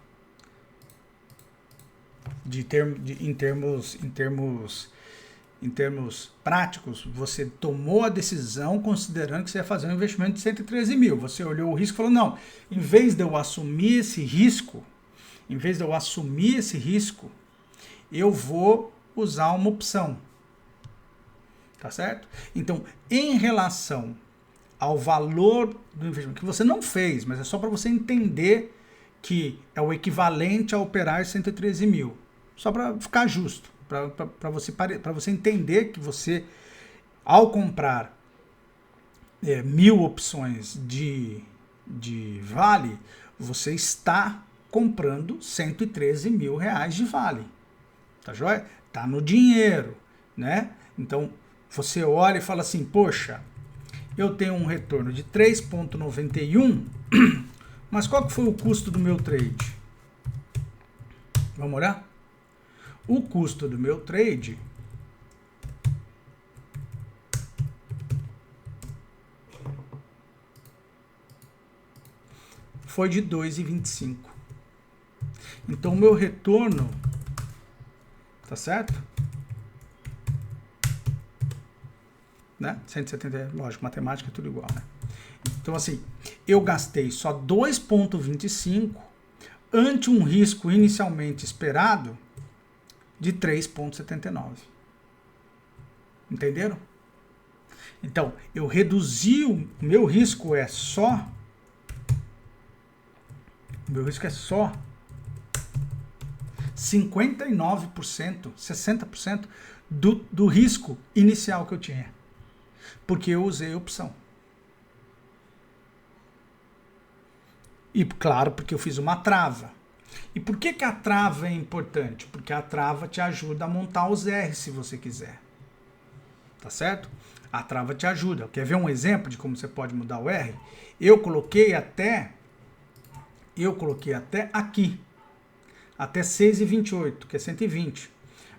Em termos práticos, você tomou a decisão considerando que você ia fazer um investimento de 113 mil. Você olhou o risco e falou, não, em vez de eu assumir esse risco, eu vou usar uma opção. Tá certo? Então, em relação ao valor do investimento, que você não fez, mas é só para você entender que é o equivalente a operar 113 mil. Só para ficar justo, para você entender que você, ao comprar 1.000 opções de vale, você está comprando 113 mil reais de vale. Tá joia? Tá no dinheiro, né? Então, você olha e fala assim, poxa, eu tenho um retorno de 3,91, mas qual que foi o custo do meu trade? Vamos olhar? O custo do meu trade foi de 2,25. Então, o meu retorno, tá certo? Né? 170, lógico, matemática é tudo igual, né? Então, assim, eu gastei só 2,25 ante um risco inicialmente esperado de 3,79. Entenderam? Então, eu reduzi o meu risco é só 59%, 60% do risco inicial que eu tinha. Porque eu usei a opção. E, claro, porque eu fiz uma trava. E por que a trava é importante? Porque a trava te ajuda a montar os R se você quiser. Tá certo? A trava te ajuda. Quer ver um exemplo de como você pode mudar o R? Eu coloquei até aqui. Até 6,28, que é 120.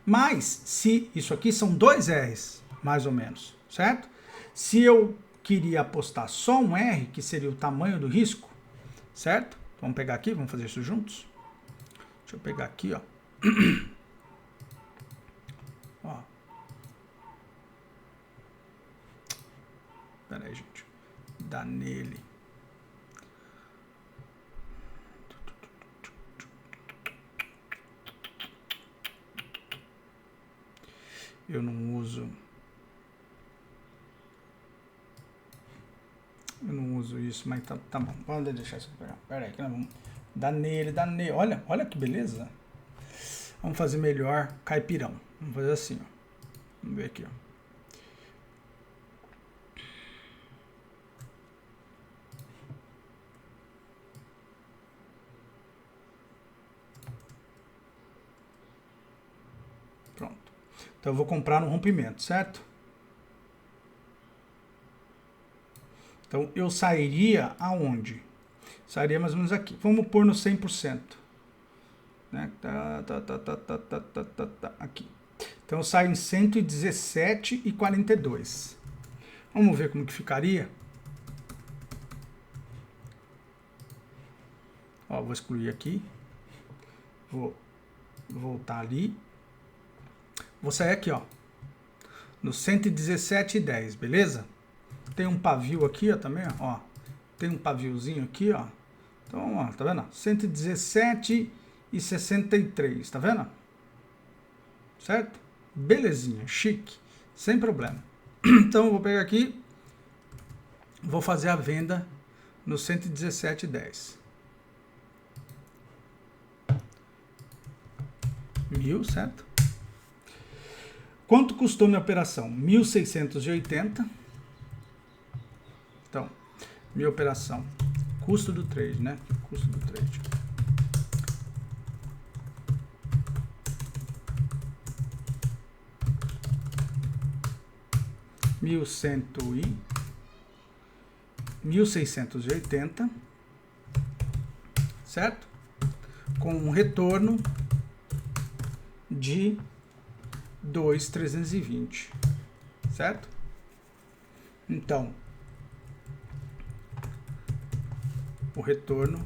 Mas, se isso aqui são 2 R's, mais ou menos, certo? Se eu queria apostar só um R, que seria o tamanho do risco, certo? Vamos pegar aqui, vamos fazer isso juntos. Deixa eu pegar aqui, ó. Ó. Pera aí, gente. Dá nele. Eu não uso isso, mas tá bom. Vamos deixar isso aqui. Pera aí, que nós vamos dar nele. Olha que beleza. Vamos fazer melhor caipirão. Vamos fazer assim, ó. Vamos ver aqui, ó. Pronto. Então eu vou comprar no rompimento, certo? Então, eu sairia aonde? Sairia mais ou menos aqui. Vamos pôr no 100%. Né? Aqui. Então, eu saio em 117,42. Vamos ver como que ficaria. Ó, vou excluir aqui. Vou voltar ali. Vou sair aqui, ó. No 117,10, beleza? Tem um pavio aqui, ó, também, ó. Tem um paviozinho aqui, ó. Então, ó, tá vendo? 117,63, tá vendo? Certo? Belezinha, chique, sem problema. Então, eu vou pegar aqui, vou fazer a venda no 117,10. 1.000, certo? Quanto custou minha operação? 1.680. Então, minha operação, custo do trade, né? Custo do trade. $1.680, certo? Com um retorno de 2.320, certo? Então, o retorno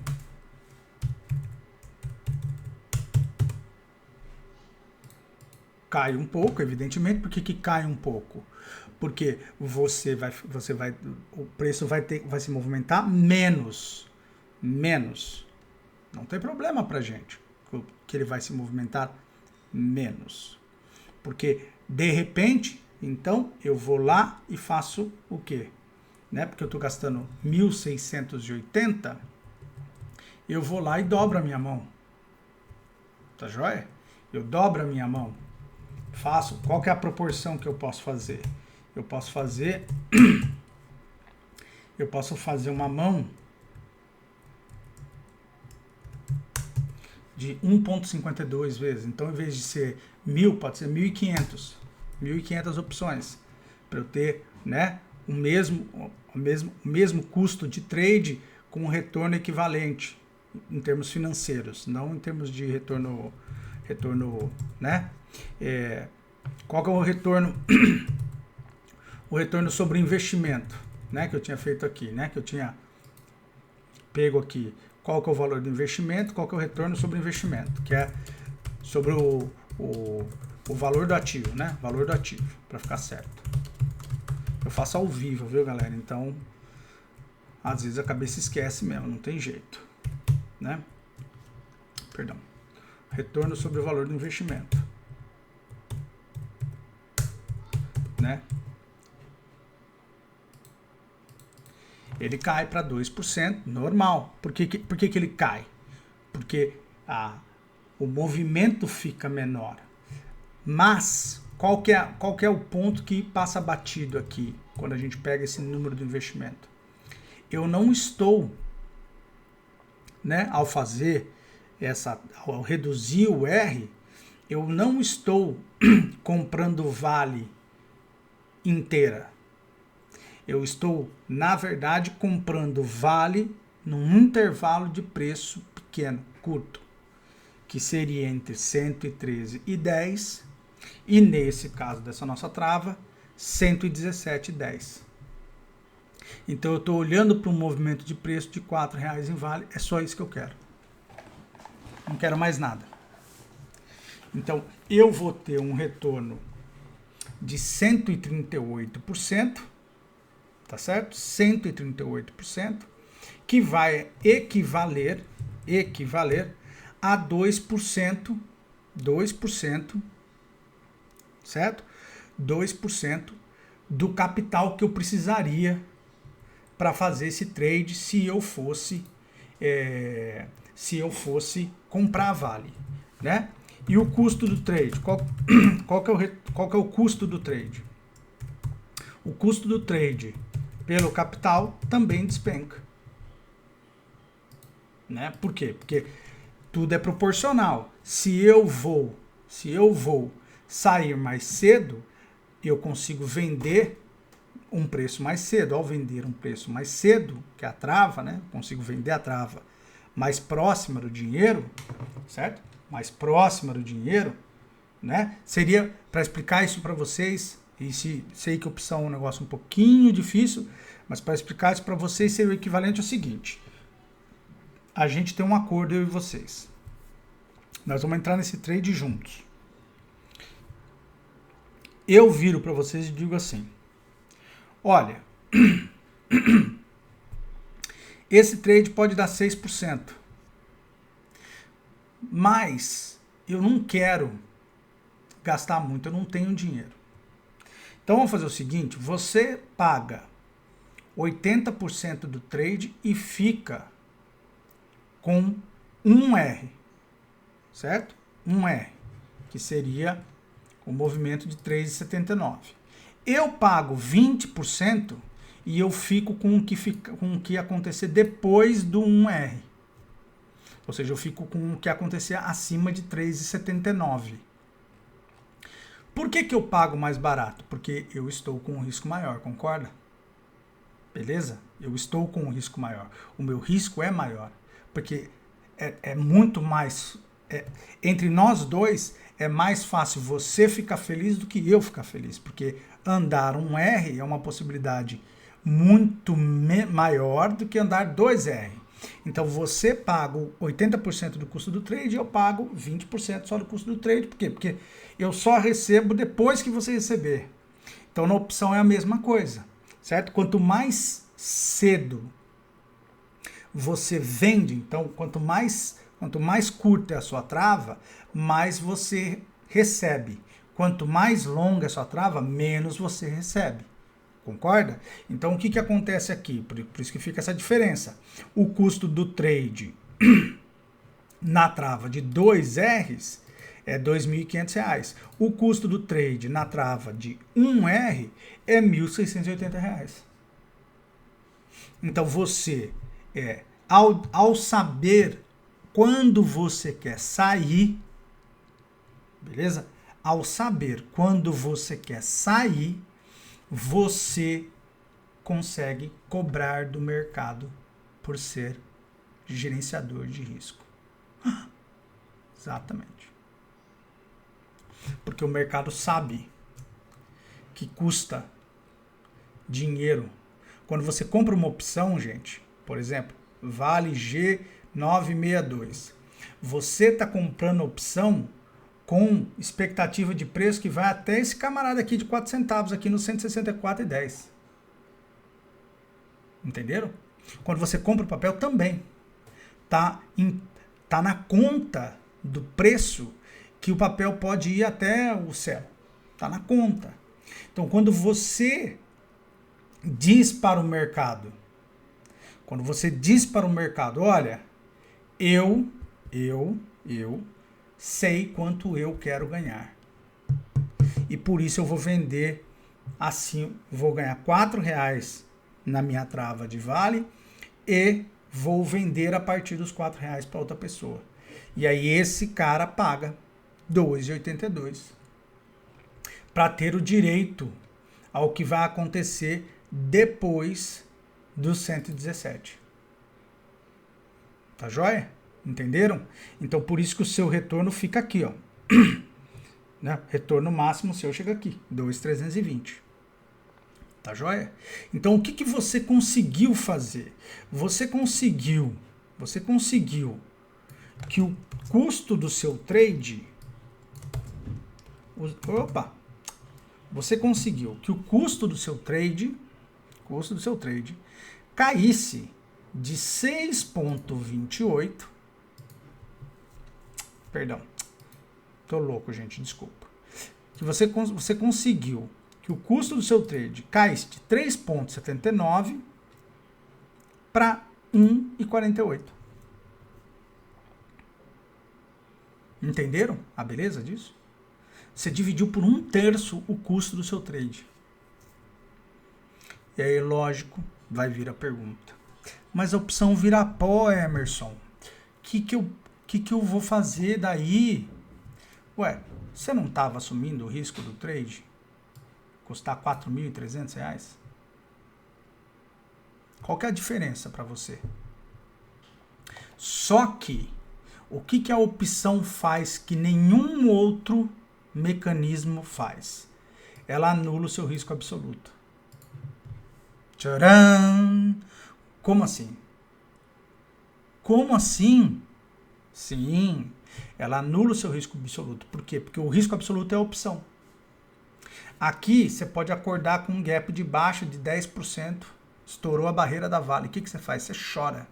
cai um pouco, evidentemente. Por que cai um pouco? Porque o preço vai se movimentar menos. Não tem problema pra gente que ele vai se movimentar menos. Porque, de repente, então, eu vou lá e faço o quê? Né? Porque eu estou gastando 1.680, eu vou lá e dobro a minha mão. Tá joia? Eu dobro a minha mão. Faço. Qual que é a proporção que eu posso fazer? Eu posso fazer uma mão de 1.52 vezes. Então, em vez de ser 1.000, pode ser 1.500. 1.500 opções. Para eu ter, né, o mesmo custo de trade com um retorno equivalente em termos financeiros, não em termos de retorno, né? Qual que é o retorno? O retorno sobre investimento, né, que eu tinha feito aqui, né, que eu tinha pego aqui. Qual que é o valor do investimento, qual que é o retorno sobre investimento, que é sobre o valor do ativo, né, valor do ativo, para ficar certo. Eu faço ao vivo, viu, galera? Então, às vezes a cabeça esquece mesmo, não tem jeito, né? Perdão. Retorno sobre o valor do investimento, né? Ele cai para 2%, normal. Por que ele cai? Porque o movimento fica menor. Mas, qual que é o ponto que passa batido aqui, quando a gente pega esse número do investimento? Eu não estou, né, ao reduzir o R, eu não estou comprando vale inteira. Eu estou, na verdade, comprando vale num intervalo de preço pequeno, curto, que seria entre 113,10 e, nesse caso dessa nossa trava, 117,10. Então, eu estou olhando para um movimento de preço de R$4 em vale, é só isso que eu quero. Não quero mais nada. Então, eu vou ter um retorno de 138%, tá certo? 138%, que vai equivaler a 2%, certo? 2% do capital que eu precisaria para fazer esse trade se eu fosse comprar vale, né? E o custo do trade, qual que é o custo do trade? O custo do trade pelo capital também despenca, né? Por quê? Porque tudo é proporcional. Se eu vou sair mais cedo, eu consigo vender um preço mais cedo. Ao vender um preço mais cedo, que é a trava, né? Consigo vender a trava mais próxima do dinheiro, certo? Mais próxima do dinheiro, né? Seria, para explicar isso para vocês, e sei que opção é um negócio um pouquinho difícil, mas para explicar isso para vocês seria o equivalente ao seguinte: a gente tem um acordo, eu e vocês. Nós vamos entrar nesse trade juntos. Eu viro para vocês e digo assim: olha, esse trade pode dar 6%, mas eu não quero gastar muito, eu não tenho dinheiro. Então vamos fazer o seguinte: você paga 80% do trade e fica com 1R, certo? 1R, que seria o movimento de 3,79. Eu pago 20% e eu fico com o que acontecer depois do 1R. Ou seja, eu fico com o que acontecer acima de 3,79. Por que eu pago mais barato? Porque eu estou com um risco maior, concorda? Beleza? Eu estou com um risco maior. O meu risco é maior. Porque é muito mais... entre nós dois, é mais fácil você ficar feliz do que eu ficar feliz. Porque andar 1R é uma possibilidade muito maior do que andar 2R. Então, você paga 80% do custo do trade e eu pago 20% só do custo do trade. Por quê? Porque eu só recebo depois que você receber. Então, na opção é a mesma coisa, certo? Quanto mais cedo você vende, então, quanto mais curta é a sua trava, mais você recebe. Quanto mais longa a sua trava, menos você recebe. Concorda? Então, o que acontece aqui? Por isso que fica essa diferença. O custo do trade na trava de 2 Rs é R$ 2.500. O custo do trade na trava de 1 R é R$ 1.680. Então, você, ao saber quando você quer sair, beleza? Ao saber quando você quer sair, você consegue cobrar do mercado por ser gerenciador de risco. Exatamente. Porque o mercado sabe que custa dinheiro. Quando você compra uma opção, gente, por exemplo, vale G962. Você está comprando a opção com expectativa de preço que vai até esse camarada aqui de 4 centavos aqui no 164,10. Entenderam? Quando você compra o papel também tá na conta do preço que o papel pode ir até o céu. Tá na conta. Então, quando você diz para o mercado, olha, eu sei quanto eu quero ganhar. E por isso eu vou vender assim, vou ganhar R$4 na minha trava de vale e vou vender a partir dos R$4 para outra pessoa. E aí esse cara paga R$2,82 para ter o direito ao que vai acontecer depois do 117. Tá joia? Entenderam? Então, por isso que o seu retorno fica aqui, ó. Né? Retorno máximo seu chega aqui, 2.320. Tá joia? Então, o que você conseguiu fazer? Você conseguiu que o custo do seu trade... Você conseguiu que o custo do seu trade caísse de 6,28. Perdão. Tô louco, gente, desculpa. Que você conseguiu que o custo do seu trade caísse de 3,79 para 1,48. Entenderam a beleza disso? Você dividiu por 1/3 o custo do seu trade. E aí, lógico, vai vir a pergunta. Mas a opção vira pó, Emerson. O que eu vou fazer daí? Ué, você não estava assumindo o risco do trade? Custar R$4.300? Qual que é a diferença para você? Só que, o que a opção faz que nenhum outro mecanismo faz? Ela anula o seu risco absoluto. Tcharam! Como assim? Como assim? Sim, ela anula o seu risco absoluto. Por quê? Porque o risco absoluto é a opção. Aqui, você pode acordar com um gap de baixa de 10%, estourou a barreira da Vale. O que você faz? Você chora.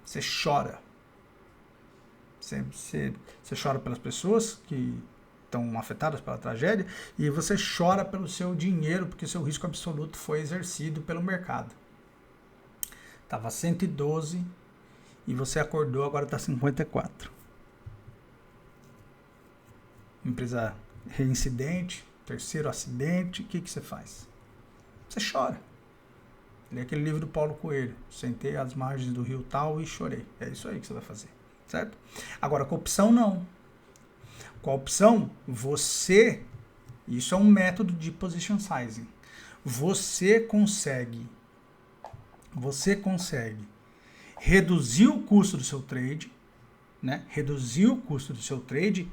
Você chora. Você chora pelas pessoas que estão afetadas pela tragédia e você chora pelo seu dinheiro, porque seu risco absoluto foi exercido pelo mercado. Estava 112 e você acordou, agora está 54. Empresa reincidente, terceiro acidente, o que você faz? Você chora. Lê aquele livro do Paulo Coelho, sentei às margens do rio tal e chorei. É isso aí que você vai fazer, certo? Agora, com a opção não. Com a opção, isso é um método de position sizing. Você consegue reduzir o custo do seu trade, né? Reduzir o custo do seu trade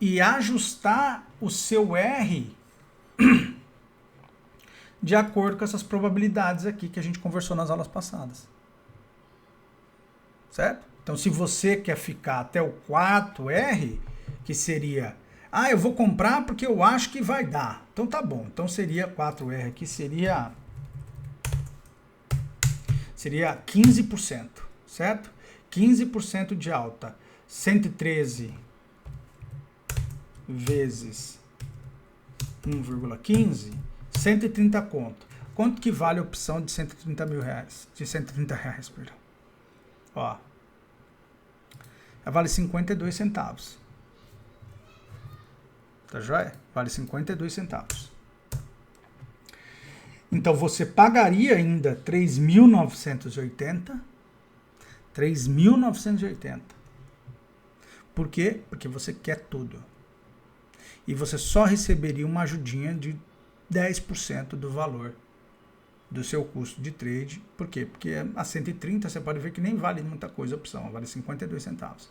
e ajustar o seu R de acordo com essas probabilidades aqui que a gente conversou nas aulas passadas. Certo? Então, se você quer ficar até o 4R, que seria, eu vou comprar porque eu acho que vai dar. Então, tá bom. Então, seria 4R aqui, seria 15%, certo? 15% de alta, 113 vezes 1,15, 130 conto. Quanto que vale a opção de 130 mil reais? De 130 reais, perdão. Ó. Ela vale 52 centavos. Tá joia? Vale 52 centavos. Então, você pagaria ainda 3.980. 3.980. Por quê? Porque você quer tudo. E você só receberia uma ajudinha de 10% do valor do seu custo de trade. Por quê? Porque a 130 você pode ver que nem vale muita coisa a opção, ela vale 52 centavos.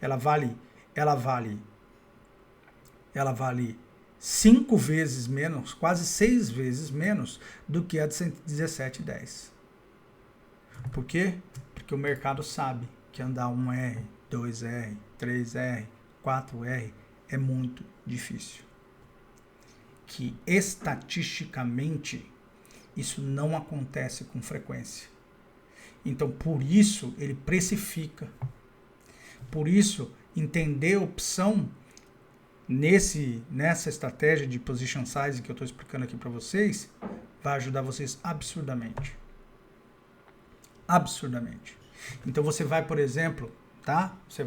Ela vale 5 vezes menos, quase 6 vezes menos do que a de 117,10. Por quê? Porque o mercado sabe que andar 1R, 2R, 3R, 4R é muito difícil. Que estatisticamente isso não acontece com frequência. Então, por isso, ele precifica. Por isso, entender a opção nessa estratégia de position size que eu estou explicando aqui para vocês, vai ajudar vocês absurdamente. Absurdamente. Então, você vai, por exemplo, tá? Você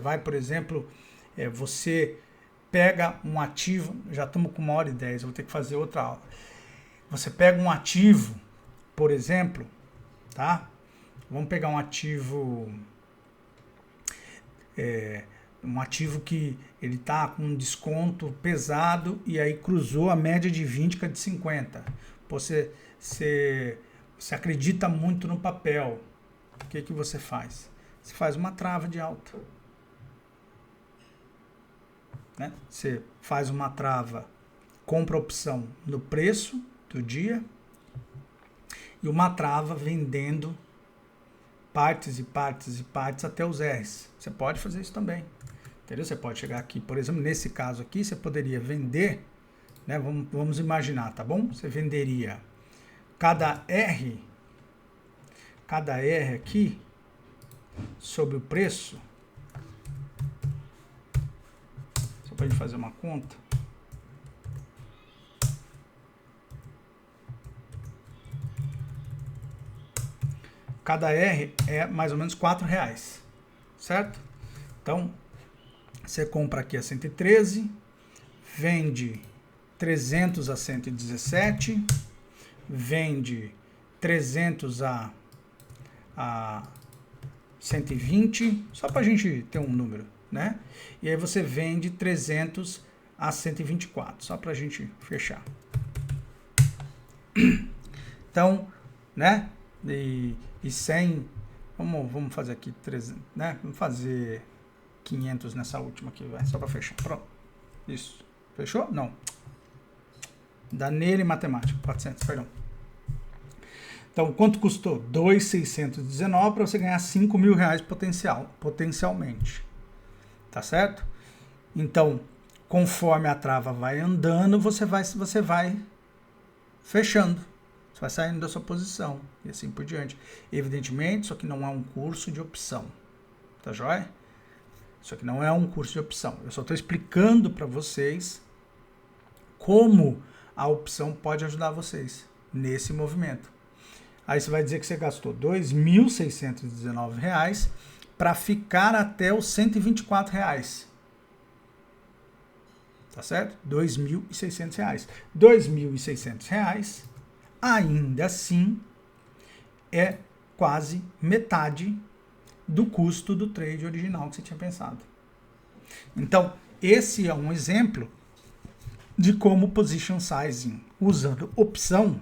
pega um ativo, já estamos com 1h10, vou ter que fazer outra aula. Você pega um ativo, por exemplo, tá? Vamos pegar um ativo, que ele tá com um desconto pesado e aí cruzou a média de 20 com a de 50. Você acredita muito no papel. O que você faz? Você faz uma trava de alta. Né? Você faz uma trava, compra opção no preço do dia e uma trava vendendo partes e partes e partes até os R's. Você pode fazer isso também. Entendeu? Você pode chegar aqui, por exemplo, nesse caso aqui, você poderia vender, né? Vamos imaginar, tá bom? Você venderia cada R aqui sobre o preço. Só para a gente fazer uma conta. Cada R é mais ou menos R$4, certo? Então, você compra aqui a 113, vende 300 a 117, vende 300 a 120, só para a gente ter um número, né? E aí você vende 300 a 124, só para a gente fechar. Então, né? E 100, vamos fazer aqui 300, né? Vamos fazer 500 nessa última aqui, vai, só para fechar. Pronto. Isso. Fechou? Não. Dá nele matemática, 400, perdão. Então, quanto custou? 2.619 para você ganhar R$5.000 potencialmente. Tá certo? Então, conforme a trava vai andando, você vai fechando. Você vai saindo da sua posição e assim por diante. Evidentemente, isso aqui não é um curso de opção. Tá joia? Isso aqui não é um curso de opção. Eu só estou explicando para vocês como a opção pode ajudar vocês nesse movimento. Aí você vai dizer que você gastou R$2.619 para ficar até os R$124. Tá certo? R$2.600. R$2.600 ainda assim é quase metade do custo do trade original que você tinha pensado. Então, esse é um exemplo de como position sizing usando opção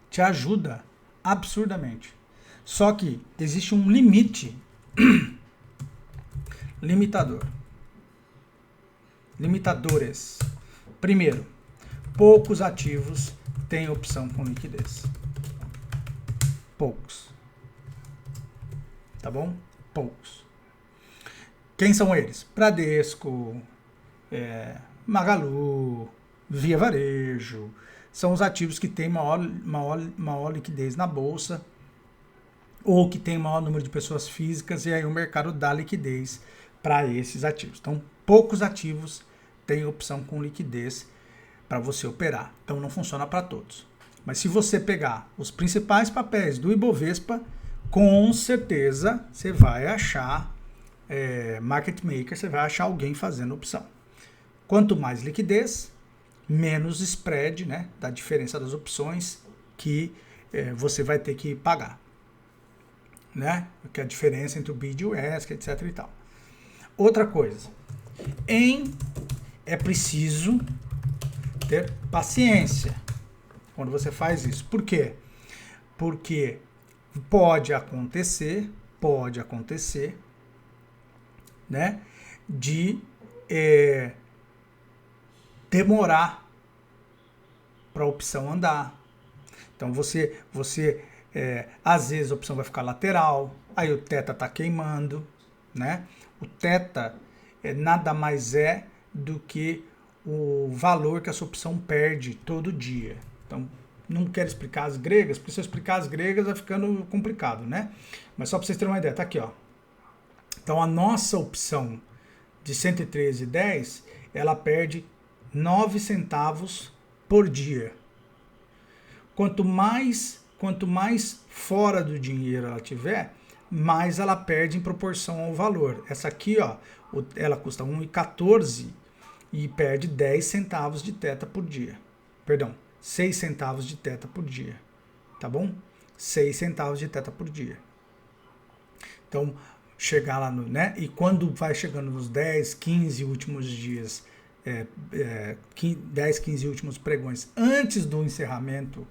te ajuda absurdamente. Só que existe um limite, limitadores. Primeiro, poucos ativos têm opção com liquidez. Poucos. Tá bom? Poucos. Quem são eles? Bradesco, Magalu, Via Varejo. São os ativos que têm maior liquidez na bolsa ou que tem maior número de pessoas físicas e aí o mercado dá liquidez para esses ativos. Então, poucos ativos tem opção com liquidez para você operar. Então não funciona para todos. Mas se você pegar os principais papéis do Ibovespa, com certeza você vai achar market maker, você vai achar alguém fazendo opção. Quanto mais liquidez, menos spread, né, da diferença das opções que você vai ter que pagar, né? Que é a diferença entre o bid e o ask, etc e tal. Outra coisa, é preciso ter paciência quando você faz isso. Por quê? Porque pode acontecer, né, de demorar para a opção andar. Então você às vezes a opção vai ficar lateral, aí o teta está queimando, né? O teta nada mais é do que o valor que essa opção perde todo dia. Então, não quero explicar as gregas, porque se eu explicar as gregas vai ficando complicado, né? Mas só para vocês terem uma ideia, tá aqui, ó. Então, a nossa opção de 113,10, ela perde 9 centavos por dia. Quanto mais fora do dinheiro ela tiver, mais ela perde em proporção ao valor. Essa aqui, ó, ela custa 1,14 e perde 10 centavos de teta por dia. Perdão, 6 centavos de teta por dia. Tá bom? 6 centavos de teta por dia. Então, chegar lá no, né? E quando vai chegando nos 10, 15 últimos dias, 10, 15 últimos pregões antes do encerramento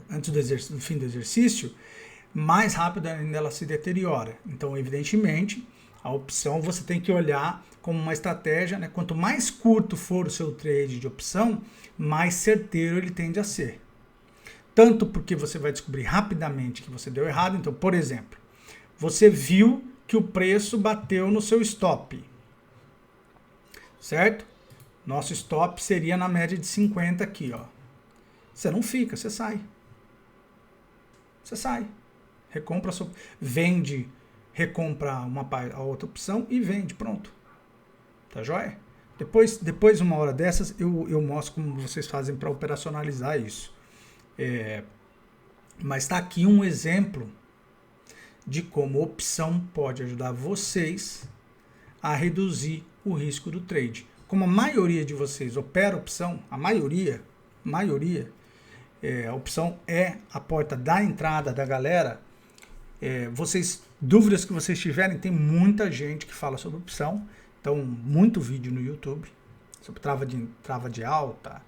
antes do fim do exercício, mais rápido ainda ela se deteriora. Então, evidentemente, a opção você tem que olhar como uma estratégia, né? Quanto mais curto for o seu trade de opção, mais certeiro ele tende a ser. Tanto porque você vai descobrir rapidamente que você deu errado. Então, por exemplo, você viu que o preço bateu no seu stop, certo? Nosso stop seria na média de 50 aqui, ó. Você não fica, você sai. Você sai. Recompra a sua, vende, recompra a outra opção e vende, pronto. Tá joia? Depois uma hora dessas, eu mostro como vocês fazem para operacionalizar isso. Mas está aqui um exemplo de como a opção pode ajudar vocês a reduzir o risco do trade. Como a maioria de vocês opera opção, a maioria, a opção é a porta da entrada da galera, dúvidas que vocês tiverem, tem muita gente que fala sobre opção, então muito vídeo no YouTube, sobre trava de alta,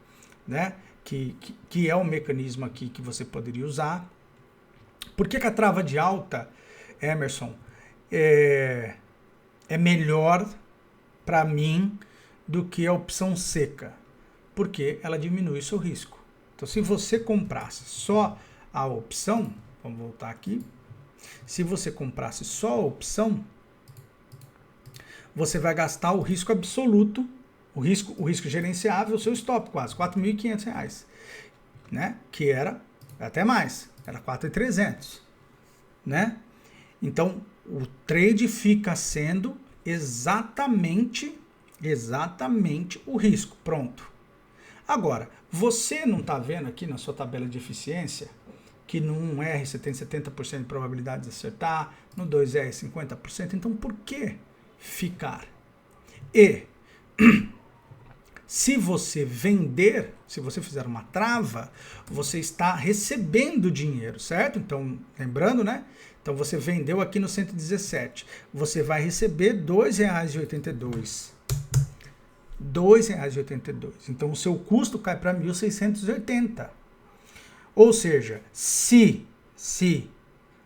né? Que é um mecanismo aqui que você poderia usar. Por que a trava de alta, Emerson, é melhor para mim do que a opção seca? Porque ela diminui o seu risco. Então, se você comprasse só a opção, vamos voltar aqui, se você comprasse só a opção, você vai gastar o risco absoluto, o risco gerenciável, o seu stop quase, R$ 4.500, né? Que era até mais, era 4.300, né? Então, o trade fica sendo exatamente o risco, pronto. Agora, você não está vendo aqui na sua tabela de eficiência que no 1R você tem 70% de probabilidade de acertar, no 2R 50%, então por que ficar? E se você vender, se você fizer uma trava, você está recebendo dinheiro, certo? Então, lembrando, né? Então, você vendeu aqui no 117. Você vai receber R$ 2,82. R$ 2,82. Então, o seu custo cai para 1.680. Ou seja, se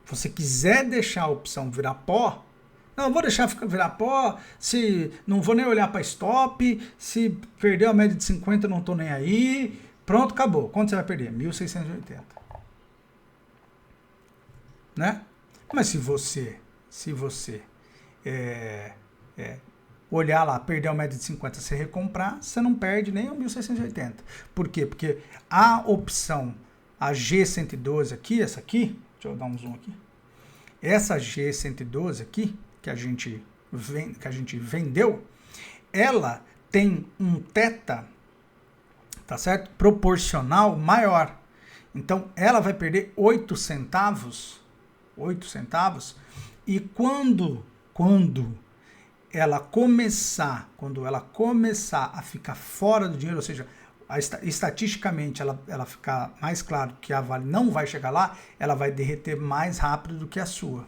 você quiser deixar a opção virar pó, não, vou deixar virar pó, se não vou nem olhar para stop, se perder a média de 50 não estou nem aí, pronto, acabou. Quanto você vai perder? 1.680. Né? Mas se você olhar lá, perder a média de 50, você recomprar, você não perde nem o 1.680. Por quê? Porque a opção, a G112 aqui, essa aqui, deixa eu dar um zoom aqui, essa G112 aqui, que a gente que a gente vendeu, ela tem um θ, tá certo? Proporcional maior. Então, ela vai perder 8 centavos, e quando ela começar a ficar fora do dinheiro, ou seja, estatisticamente ela ficar mais claro que a Vale não vai chegar lá, ela vai derreter mais rápido do que a sua.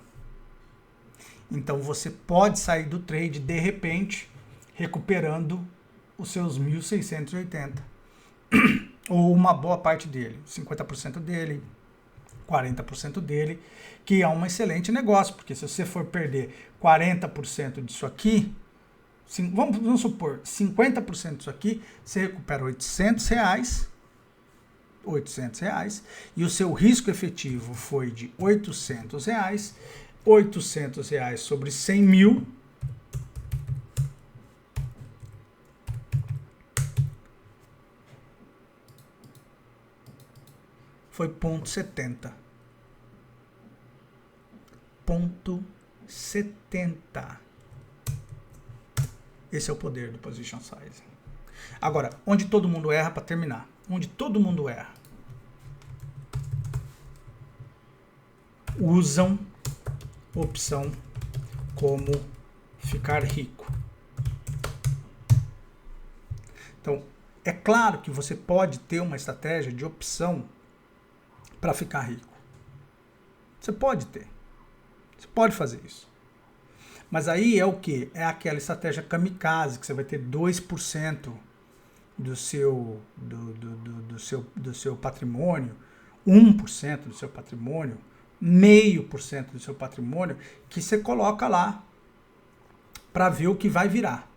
Então você pode sair do trade de repente recuperando os seus 1.680 ou uma boa parte dele, 50% dele, 40% dele, que é um excelente negócio, porque se você for perder 40% disso aqui, vamos supor, 50% disso aqui, você recupera R$800, e o seu risco efetivo foi de R$800, R$800 sobre 100 mil, foi 0,70. 0,70. Esse é o poder do position size. Agora, onde todo mundo erra, para terminar, onde todo mundo erra, usam opção como ficar rico. Então, é claro que você pode ter uma estratégia de opção para ficar rico. Você pode ter. Você pode fazer isso. Mas aí é o quê? É aquela estratégia kamikaze, que você vai ter 2% do seu patrimônio, 1% do seu patrimônio, 0,5% do seu patrimônio, que você coloca lá para ver o que vai virar.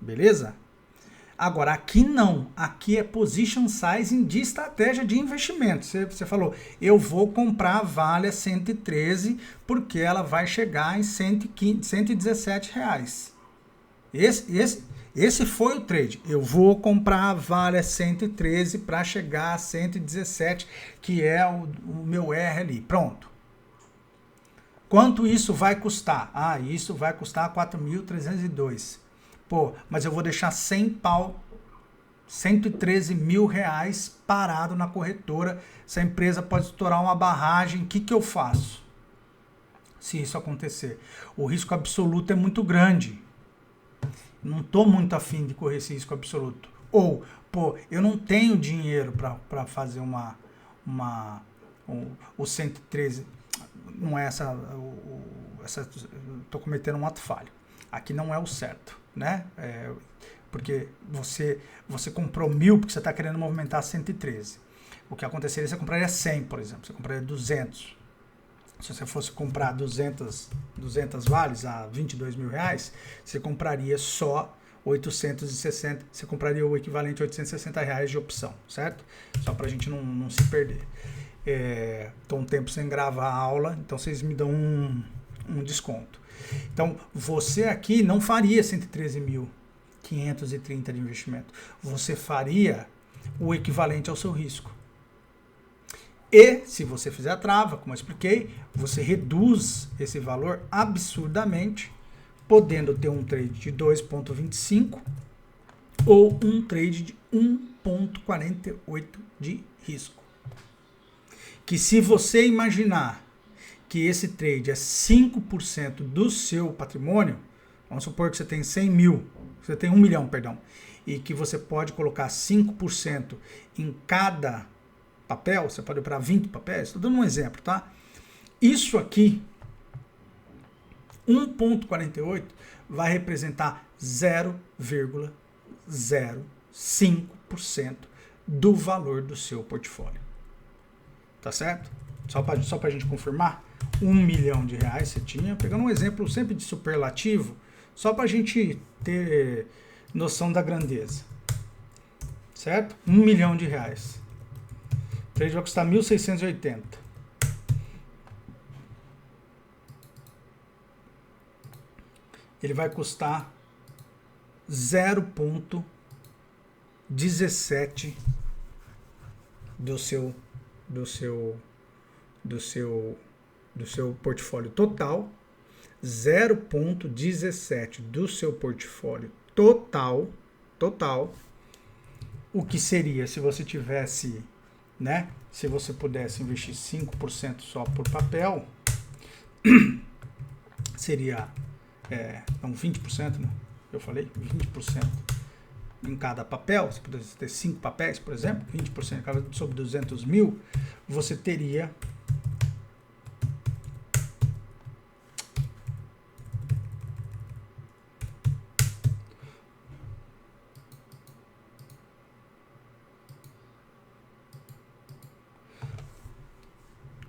Beleza? Agora, aqui não. Aqui é position sizing de estratégia de investimento. Você falou, eu vou comprar a Vale a 113 porque ela vai chegar em 117 reais. Esse foi o trade. Eu vou comprar a Vale a 113 para chegar a 117, que é o meu R ali. Pronto. Quanto isso vai custar? Ah, isso vai custar 4.302. Pô, mas eu vou deixar 100 pau, 113 mil reais parado na corretora. Essa empresa pode estourar uma barragem. O que eu faço se isso acontecer? O risco absoluto é muito grande. Não estou muito afim de correr esse risco absoluto. Ou, pô, eu não tenho dinheiro para fazer o 113. Não é essa. Estou cometendo um ato falho. Aqui não é o certo, né? Porque você comprou 1.000 porque você está querendo movimentar 113. O que aconteceria, você compraria 100, por exemplo. Você compraria 200. Se você fosse comprar 200 vales a 22 mil reais, você compraria só 860. Você compraria o equivalente a 860 reais de opção, certo? Só para a gente não se perder. Estou um tempo sem gravar a aula, então vocês me dão um desconto. Então, você aqui não faria 113.530 de investimento. Você faria o equivalente ao seu risco. E, se você fizer a trava, como eu expliquei, você reduz esse valor absurdamente, podendo ter um trade de 2,25 ou um trade de 1,48 de risco. Que se você imaginar que esse trade é 5% do seu patrimônio, vamos supor que você tem 100 mil, você tem 1 milhão, perdão, e que você pode colocar 5% em cada papel, você pode operar 20 papéis, estou dando um exemplo, tá? Isso aqui, 1,48 vai representar 0,05% do valor do seu portfólio. Tá certo? Só para a gente confirmar, 1 milhão de reais você tinha, pegando um exemplo sempre de superlativo, só para a gente ter noção da grandeza. Certo? 1 milhão de reais. O trade vai custar 1.680. Ele vai custar 0,17 do seu portfólio total, 0,17 do seu portfólio total, o que seria se você tivesse, né, se você pudesse investir 5% só por papel, seria, 20%, né? Eu falei 20% em cada papel, se pudesse ter 5 papéis, por exemplo, 20% sobre 200 mil, você teria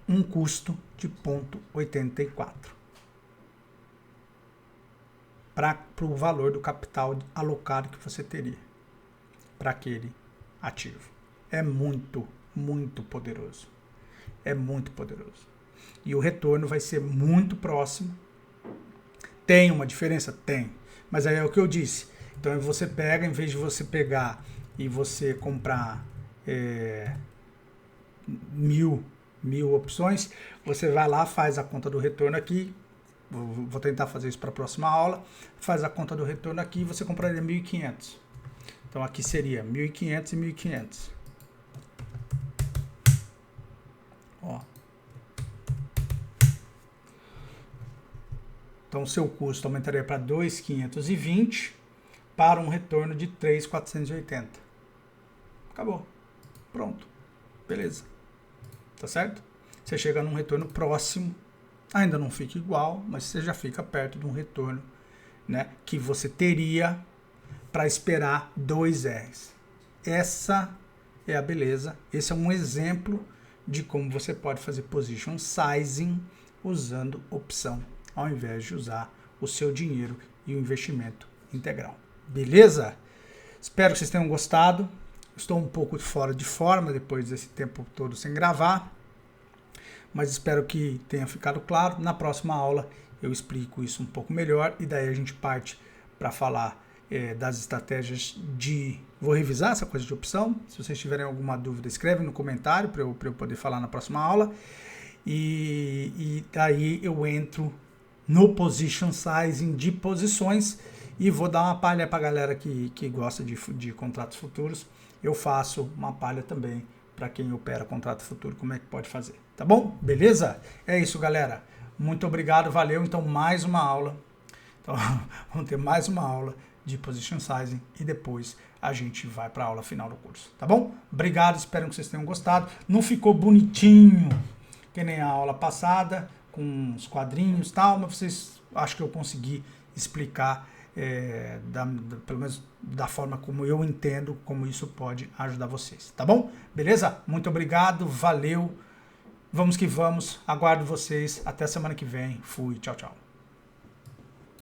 um custo de 0,84 para o valor do capital alocado que você teria para aquele ativo. É muito, muito poderoso. É muito poderoso. E o retorno vai ser muito próximo. Tem uma diferença? Tem. Mas aí é o que eu disse. Então você pega, em vez de você pegar e você comprar mil opções, você vai lá, faz a conta do retorno aqui. Vou tentar fazer isso para a próxima aula. Faz a conta do retorno aqui e você compraria 1.500. Então aqui seria 1.500 e 1.500. Ó. Então o seu custo aumentaria para 2.520 para um retorno de 3.480. Acabou. Pronto. Beleza. Tá certo? Você chega num retorno próximo. Ainda não fica igual, mas você já fica perto de um retorno, né, que você teria para esperar 2 R's. Essa é a beleza. Esse é um exemplo de como você pode fazer position sizing usando opção, ao invés de usar o seu dinheiro e o investimento integral. Beleza? Espero que vocês tenham gostado. Estou um pouco fora de forma depois desse tempo todo sem gravar, mas espero que tenha ficado claro. Na próxima aula eu explico isso um pouco melhor e daí a gente parte para falar das estratégias de... Vou revisar essa coisa de opção. Se vocês tiverem alguma dúvida, escreve no comentário para eu poder falar na próxima aula. E daí eu entro no position sizing de posições e vou dar uma palha para a galera que gosta de contratos futuros. Eu faço uma palha também para quem opera contrato futuro, como é que pode fazer. Tá bom? Beleza? É isso, galera. Muito obrigado, valeu. Então, mais uma aula. Então, vamos ter mais uma aula de position sizing e depois a gente vai para a aula final do curso. Tá bom? Obrigado, espero que vocês tenham gostado. Não ficou bonitinho que nem a aula passada, com os quadrinhos e tal, mas vocês, acho que eu consegui explicar pelo menos da forma como eu entendo, como isso pode ajudar vocês, tá bom? Beleza? Muito obrigado, valeu, vamos que vamos, aguardo vocês, até semana que vem, fui, tchau, tchau.